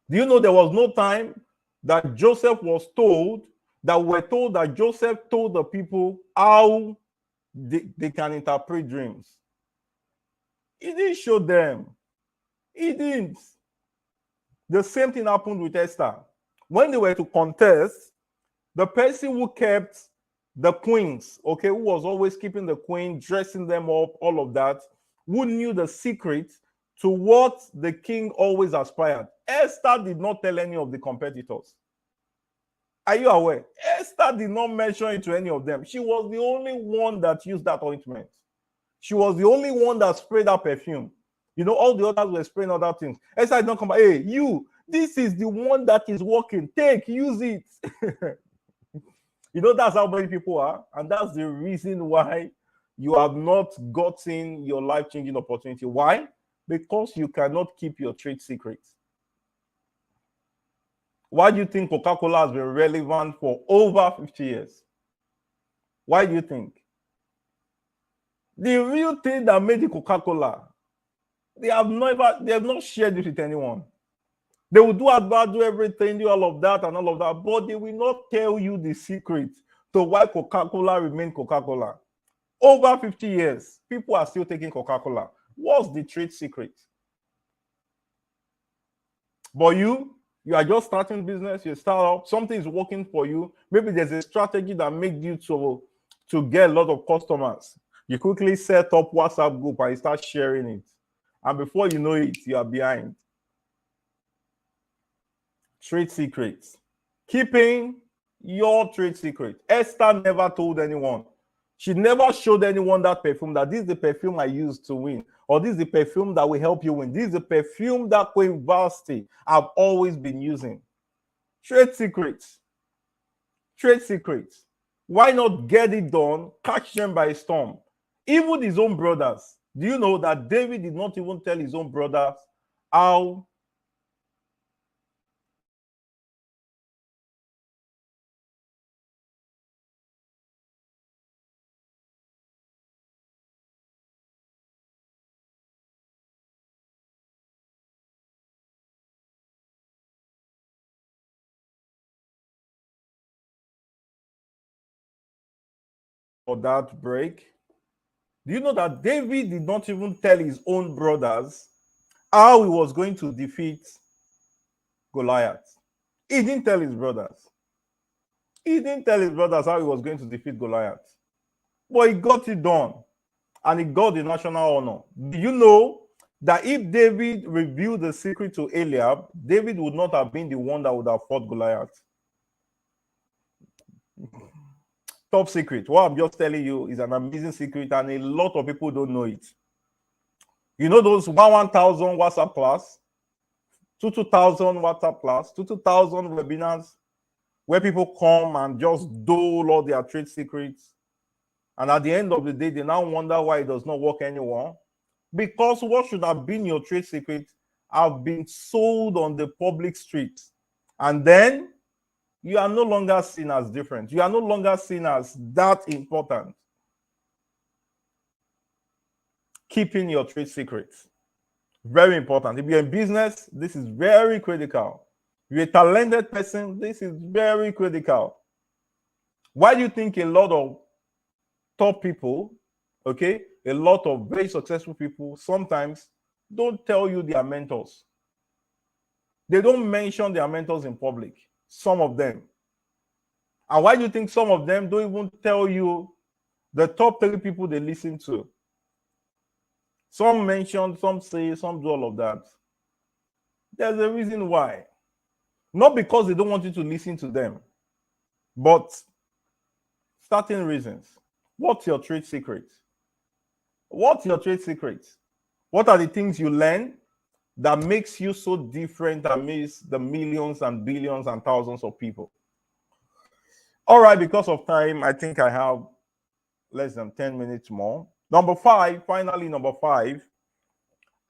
Do you know there was no time that Joseph was told, that we're told that Joseph told the people how they can interpret dreams? He didn't show them. He didn't. The same thing happened with Esther. When they were to contest, the person who kept the queens, who was always keeping the queen, dressing them up, all of that, who knew the secret to what the king always aspired. Esther did not tell any of the competitors. Are you aware? Esther did not mention it to any of them. She was the only one that used that ointment. She was the only one that sprayed that perfume. You know, all the others were spraying other things. Esther did not come back. Hey, you, this is the one that is working. Take, use it. You know, that's how many people are. And that's the reason why you have not gotten your life-changing opportunity. Why? Because you cannot keep your trade secrets. Why do you think Coca-Cola has been relevant for over 50 years? Why do you think? The real thing that made the Coca-Cola, they have not shared it with anyone. They will do advert, do everything, do all of that and all of that, but they will not tell you the secret to why Coca-Cola remained Coca-Cola. Over 50 years, people are still taking Coca-Cola. What's the trade secret? But you are just starting business, you start up, something is working for you. Maybe there's a strategy that makes you to get a lot of customers. You quickly set up WhatsApp group and you start sharing it. And before you know it, you are behind. Trade secrets. Keeping your trade secret. Esther never told anyone. She never showed anyone that perfume, that this is the perfume I used to win, or this is the perfume that will help you win. This is the perfume that Queen Vasti have always been using. Trade secrets. Trade secrets. Why not get it done? Catch them by storm. Even his own brothers. Do you know that David did not even tell his own brothers how for that break? Do you know that David did not even tell his own brothers how he was going to defeat Goliath? He didn't tell his brothers. He didn't tell his brothers how he was going to defeat Goliath. But he got it done. And he got the national honor. Do you know that if David revealed the secret to Eliab, David would not have been the one that would have fought Goliath? Top secret. What I'm just telling you is an amazing secret, and a lot of people don't know it. You know those 1,000 WhatsApp class, 2,000 WhatsApp class, 2,000 webinars where people come and just dole all their trade secrets. And at the end of the day, they now wonder why it does not work anymore. Because what should have been your trade secret have been sold on the public street. And then you are no longer seen as different. You are no longer seen as that important. Keeping your trade secrets. Very important. If you're in business, this is very critical. If you're a talented person, this is very critical. Why do you think a lot of top people, okay, a lot of very successful people sometimes don't tell you their mentors? They don't mention their mentors in public, some of them. And why do you think some of them don't even tell you the top 3 people they listen to? Some mention, some say, some do all of that. There's a reason why. Not because they don't want you to listen to them, but certain reasons. What's your trade secret? What's your trade secret? What are the things you learn that makes you so different amidst the millions and billions and thousands of people? All right, because of time, I think I have less than 10 minutes more. Number 5, finally, number 5,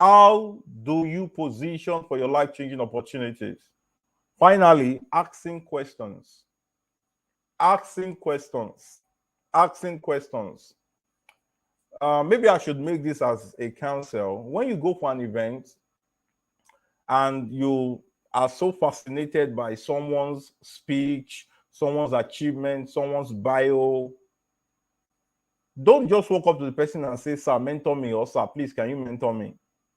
how do you position for your life-changing opportunities? Finally, asking questions. Asking questions. Asking questions. Maybe I should make this as a counsel. When you go for an event and you are so fascinated by someone's speech, someone's achievement, someone's bio, don't just walk up to the person and say, "Sir, mentor me," or "Sir, please, can you mentor me?"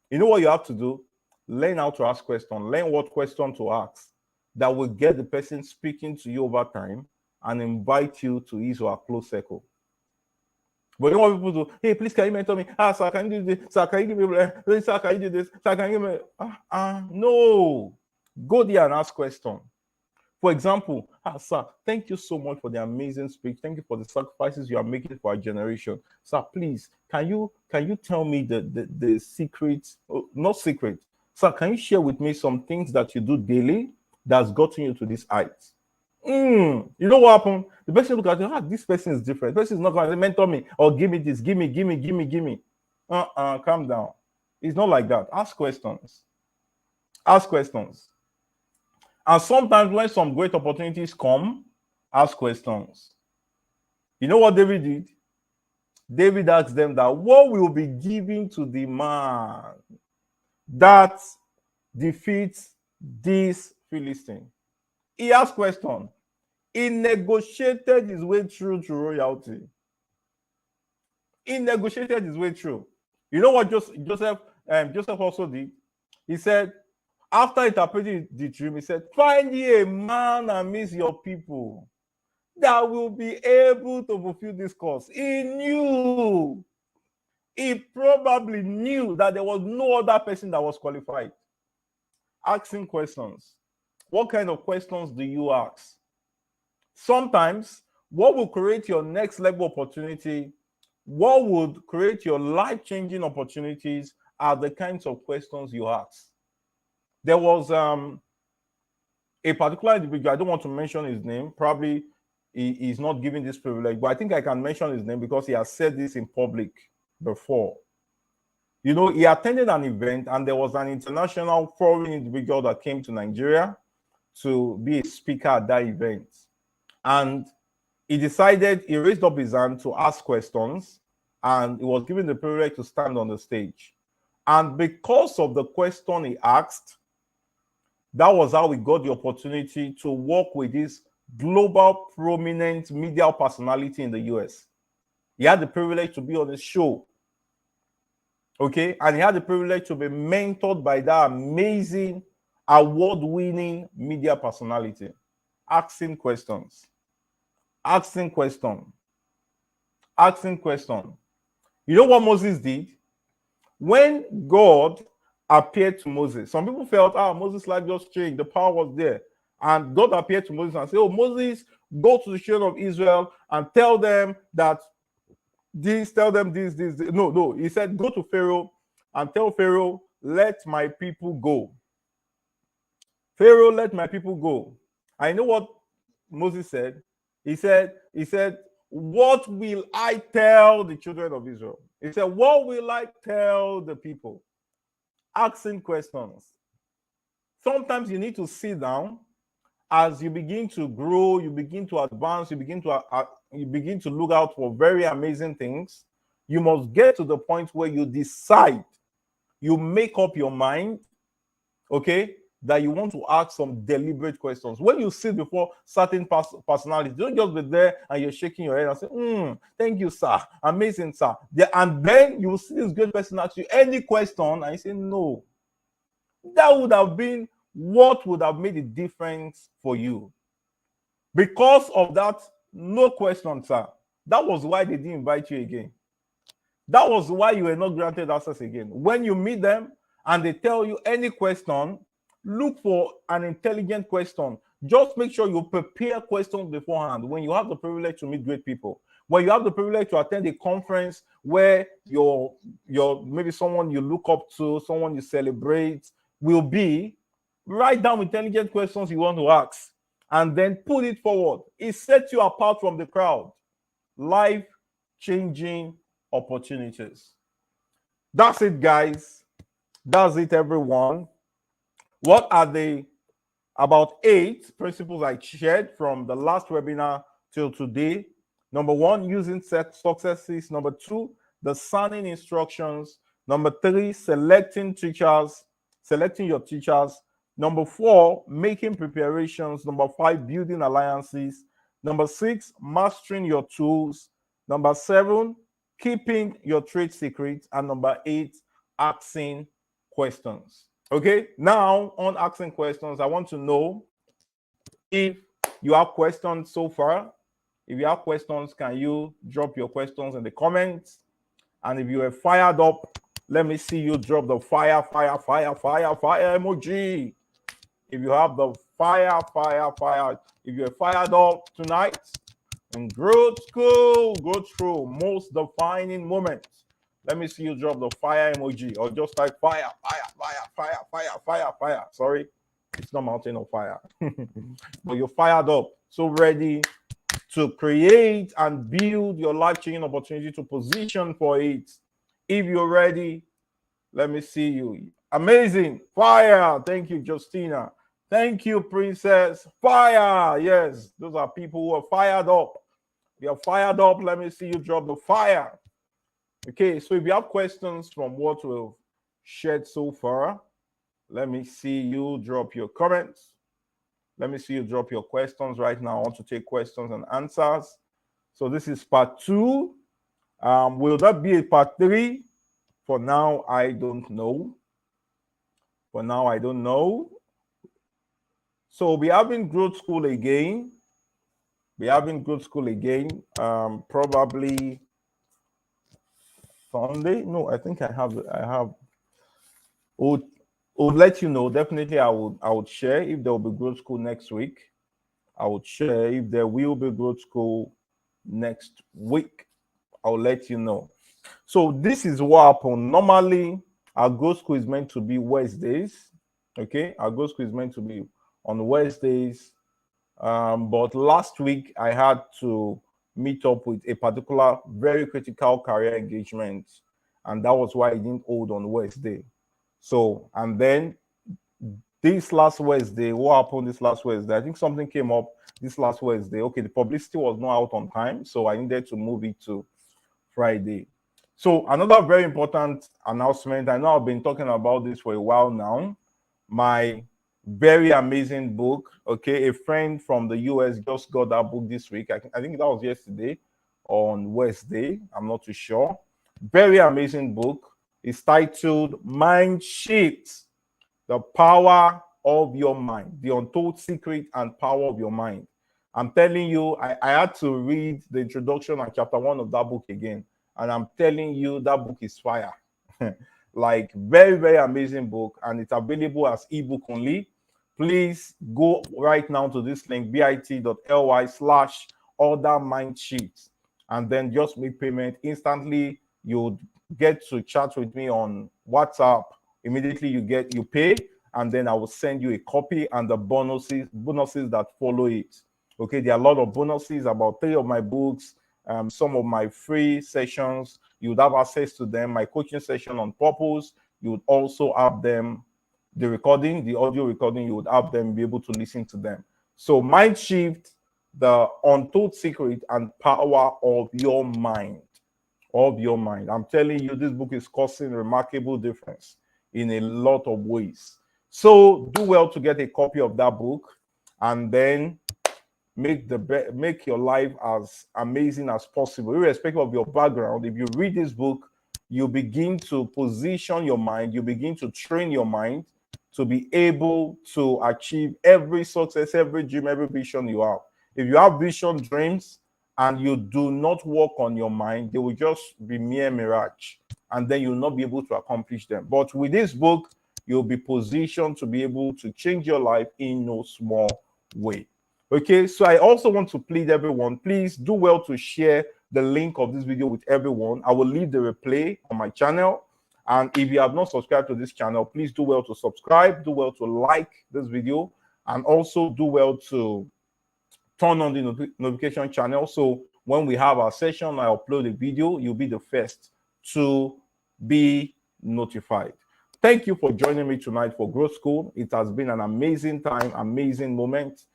You know what you have to do? Learn how to ask questions. Learn what question to ask that will get the person speaking to you over time and invite you to his or her close circle. But you want people to, "Hey, please, can you mentor me? Sir, can you do this? Sir, can you give me, sir, can you do this? Sir, can you give me?" No. Go there and ask questions. For example, "Sir, thank you so much for the amazing speech. Thank you for the sacrifices you are making for our generation. Sir, please, can you tell me the secrets? Not secret. Sir, can you share with me some things that you do daily that's gotten you to this height?" You know what happened? The person look at you, this person is different. The person is not going to mentor me or give me this, give me. Calm down. It's not like that. Ask questions. Ask questions. And sometimes when some great opportunities come, ask questions. You know what David did? David asked them that, "What will be given to the man that defeats this Philistine?" He asked questions. He negotiated his way through to royalty. He negotiated his way through. You know what Joseph also did? He said, after interpreting the dream, he said, "Find ye a man amidst your people that will be able to fulfill this cause." He knew. He probably knew that there was no other person that was qualified. Asking questions. What kind of questions do you ask? Sometimes, what will create your next level opportunity, what would create your life-changing opportunities are the kinds of questions you ask. There was a particular individual, I don't want to mention his name, probably he's not given this privilege, but I think I can mention his name because he has said this in public before. You know, he attended an event and there was an international foreign individual that came to Nigeria to be a speaker at that event. And he raised up his hand to ask questions, and he was given the privilege to stand on the stage. And because of the question he asked, that was how we got the opportunity to work with this global prominent media personality in the US. He had the privilege to be on the show. Okay, and he had the privilege to be mentored by that amazing, award-winning media personality. Asking questions. Asking question. Asking question. You know what Moses did? When God appeared to Moses, some people felt, Moses' life just changed. The power was there. And God appeared to Moses and said, "Oh, Moses, go to the children of Israel and tell them that this, tell them this. No. He said, go to Pharaoh and tell Pharaoh, let my people go. Pharaoh, let my people go." I know what Moses said. He said, "What will I tell the children of Israel?" He said, "What will I tell the people?" Asking questions. Sometimes you need to sit down as you begin to grow, you begin to advance, you begin to look out for very amazing things, you must get to the point where you decide, you make up your mind, okay, that you want to ask some deliberate questions. When you sit before certain personalities, don't just be there and you're shaking your head and say, thank you, sir, amazing, sir. And then you will see this great person ask you any question and you say, no. That would have been what would have made a difference for you. Because of that, no question, sir. That was why they didn't invite you again. That was why you were not granted access again. When you meet them and they tell you any question, look for an intelligent question. Just make sure you prepare questions beforehand. When you have the privilege to meet great people, when you have the privilege to attend a conference where your maybe someone you look up to, someone you celebrate will be, write down intelligent questions you want to ask and then put it forward. It sets you apart from the crowd. Life-changing opportunities. That's it, guys. That's it, everyone. What are the about 8 principles I shared from the last webinar till today? Number 1, using successes. Number 2, discerning instructions. Number 3, selecting your teachers. Number 4, making preparations. Number 5, building alliances. Number 6, mastering your tools. Number 7, keeping your trade secrets. And number 8, asking questions. Okay, now on asking questions, I want to know if you have questions so far. If you have questions, can you drop your questions in the comments? And if you are fired up, let me see you drop the fire emoji. If you have the fire, if you're fired up tonight in growth school, most defining moment. Let me see you drop the fire emoji or just type fire. Sorry, it's not mountain of fire. But you're fired up, so ready to create and build your life-changing opportunity, to position for it. If you're ready, let me see you. Amazing. Fire. Thank you, Justina. Thank you, Princess. Fire. Yes, those are people who are fired up. You are fired up. Let me see you drop the fire. Okay, so if you have questions from what we've shared so far, let me see you drop your comments. Let me see you drop your questions right now. I want to take questions and answers. So this is part 2. Will that be a part 3? For now, I don't know. So we'll be having growth school again. Probably Sunday. No, I think I have. Would let you know. Definitely, I would share if there will be growth school next week. I would share if there will be growth school next week. I'll let you know. So this is what happened. Normally, our growth school is meant to be Wednesdays. Okay, our growth school is meant to be on Wednesdays. But last week I had to meet up with a particular very critical career engagement, and that was why I didn't hold on Wednesday. So, and then this last Wednesday, what happened this last Wednesday? I think something came up this last Wednesday. Okay, the publicity was not out on time, so I needed to move it to Friday. So another very important announcement. I know I've been talking about this for a while now. My very amazing book. Okay, a friend from the US just got that book this week. I think that was yesterday on Wednesday. I'm not too sure. Very amazing book. It's titled Mind Shift: The Power of Your Mind, The Untold Secret and Power of Your Mind. I'm telling you, I had to read the introduction and chapter 1 of that book again. And I'm telling you, that book is fire. Like, very, very amazing book. And it's available as ebook only. Please go right now to this link, bit.ly/order mind sheets. And then just make payment instantly. You'll get to chat with me on WhatsApp. Immediately you pay, and then I will send you a copy and the bonuses that follow it. Okay, there are a lot of bonuses, about 3 of my books, some of my free sessions. You would have access to them. My coaching session on purpose, you would also have them. The audio recording, you would have them be able to listen to them. So mind shift, the untold secret and power of your mind. Of your mind. I'm telling you, this book is causing remarkable difference in a lot of ways. So do well to get a copy of that book, and then make your life as amazing as possible, irrespective of your background. If you read this book, you begin to position your mind, you begin to train your mind to be able to achieve every success, every dream, every vision you have. If you have vision, dreams, and you do not work on your mind, they will just be mere mirage, and then you'll not be able to accomplish them. But with this book, you'll be positioned to be able to change your life in no small way. Okay, so I also want to plead everyone, please do well to share the link of this video with everyone. I will leave the replay on my channel. And if you have not subscribed to this channel, please do well to subscribe, do well to like this video, and also do well to turn on the notification channel. So when we have our session, I upload a video, you'll be the first to be notified. Thank you for joining me tonight for Growth School. It has been an amazing time, amazing moment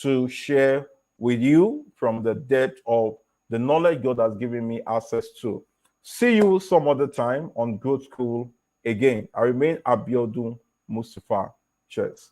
to share with you from the depth of the knowledge God has given me access to. See you some other time on Growth School again. I remain Abiodun Mustapha. Cheers.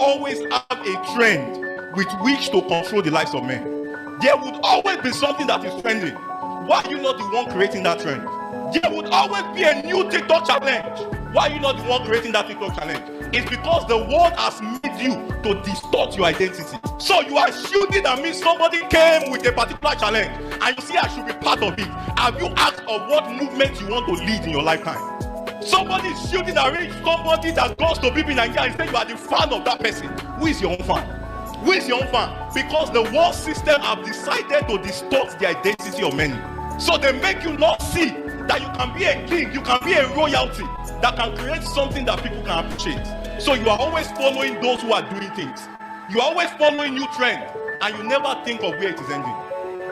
Always have a trend with which to control the lives of men. There would always be something that is trending. Why are you not the one creating that trend? There would always be a new TikTok challenge. Why are you not the one creating that TikTok challenge? It's because the world has made you to distort your identity. So you are shooting at me. Somebody came with a particular challenge and you see I should be part of it. Have you asked of what movement you want to lead in your lifetime? Somebody is shooting at somebody that goes to people in Nigeria and say you are the fan of that person. Who is your own fan? Who is your own fan? Because the world system have decided to distort the identity of many. So they make you not see that you can be a king, you can be a royalty that can create something that people can appreciate. So you are always following those who are doing things. You are always following new trends and you never think of where it is ending.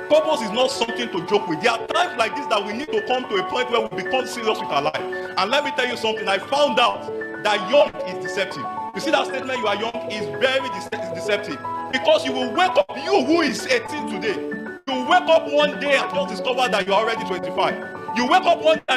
Purpose is not something to joke with. There are times like this that we need to come to a point where we become serious with our life. And let me tell you something, I found out that young is deceptive. You see that statement, you are young, is very deceptive. Because you will wake up, you who is 18 today, you will wake up one day and just discover that you are already 25. You wake up one day and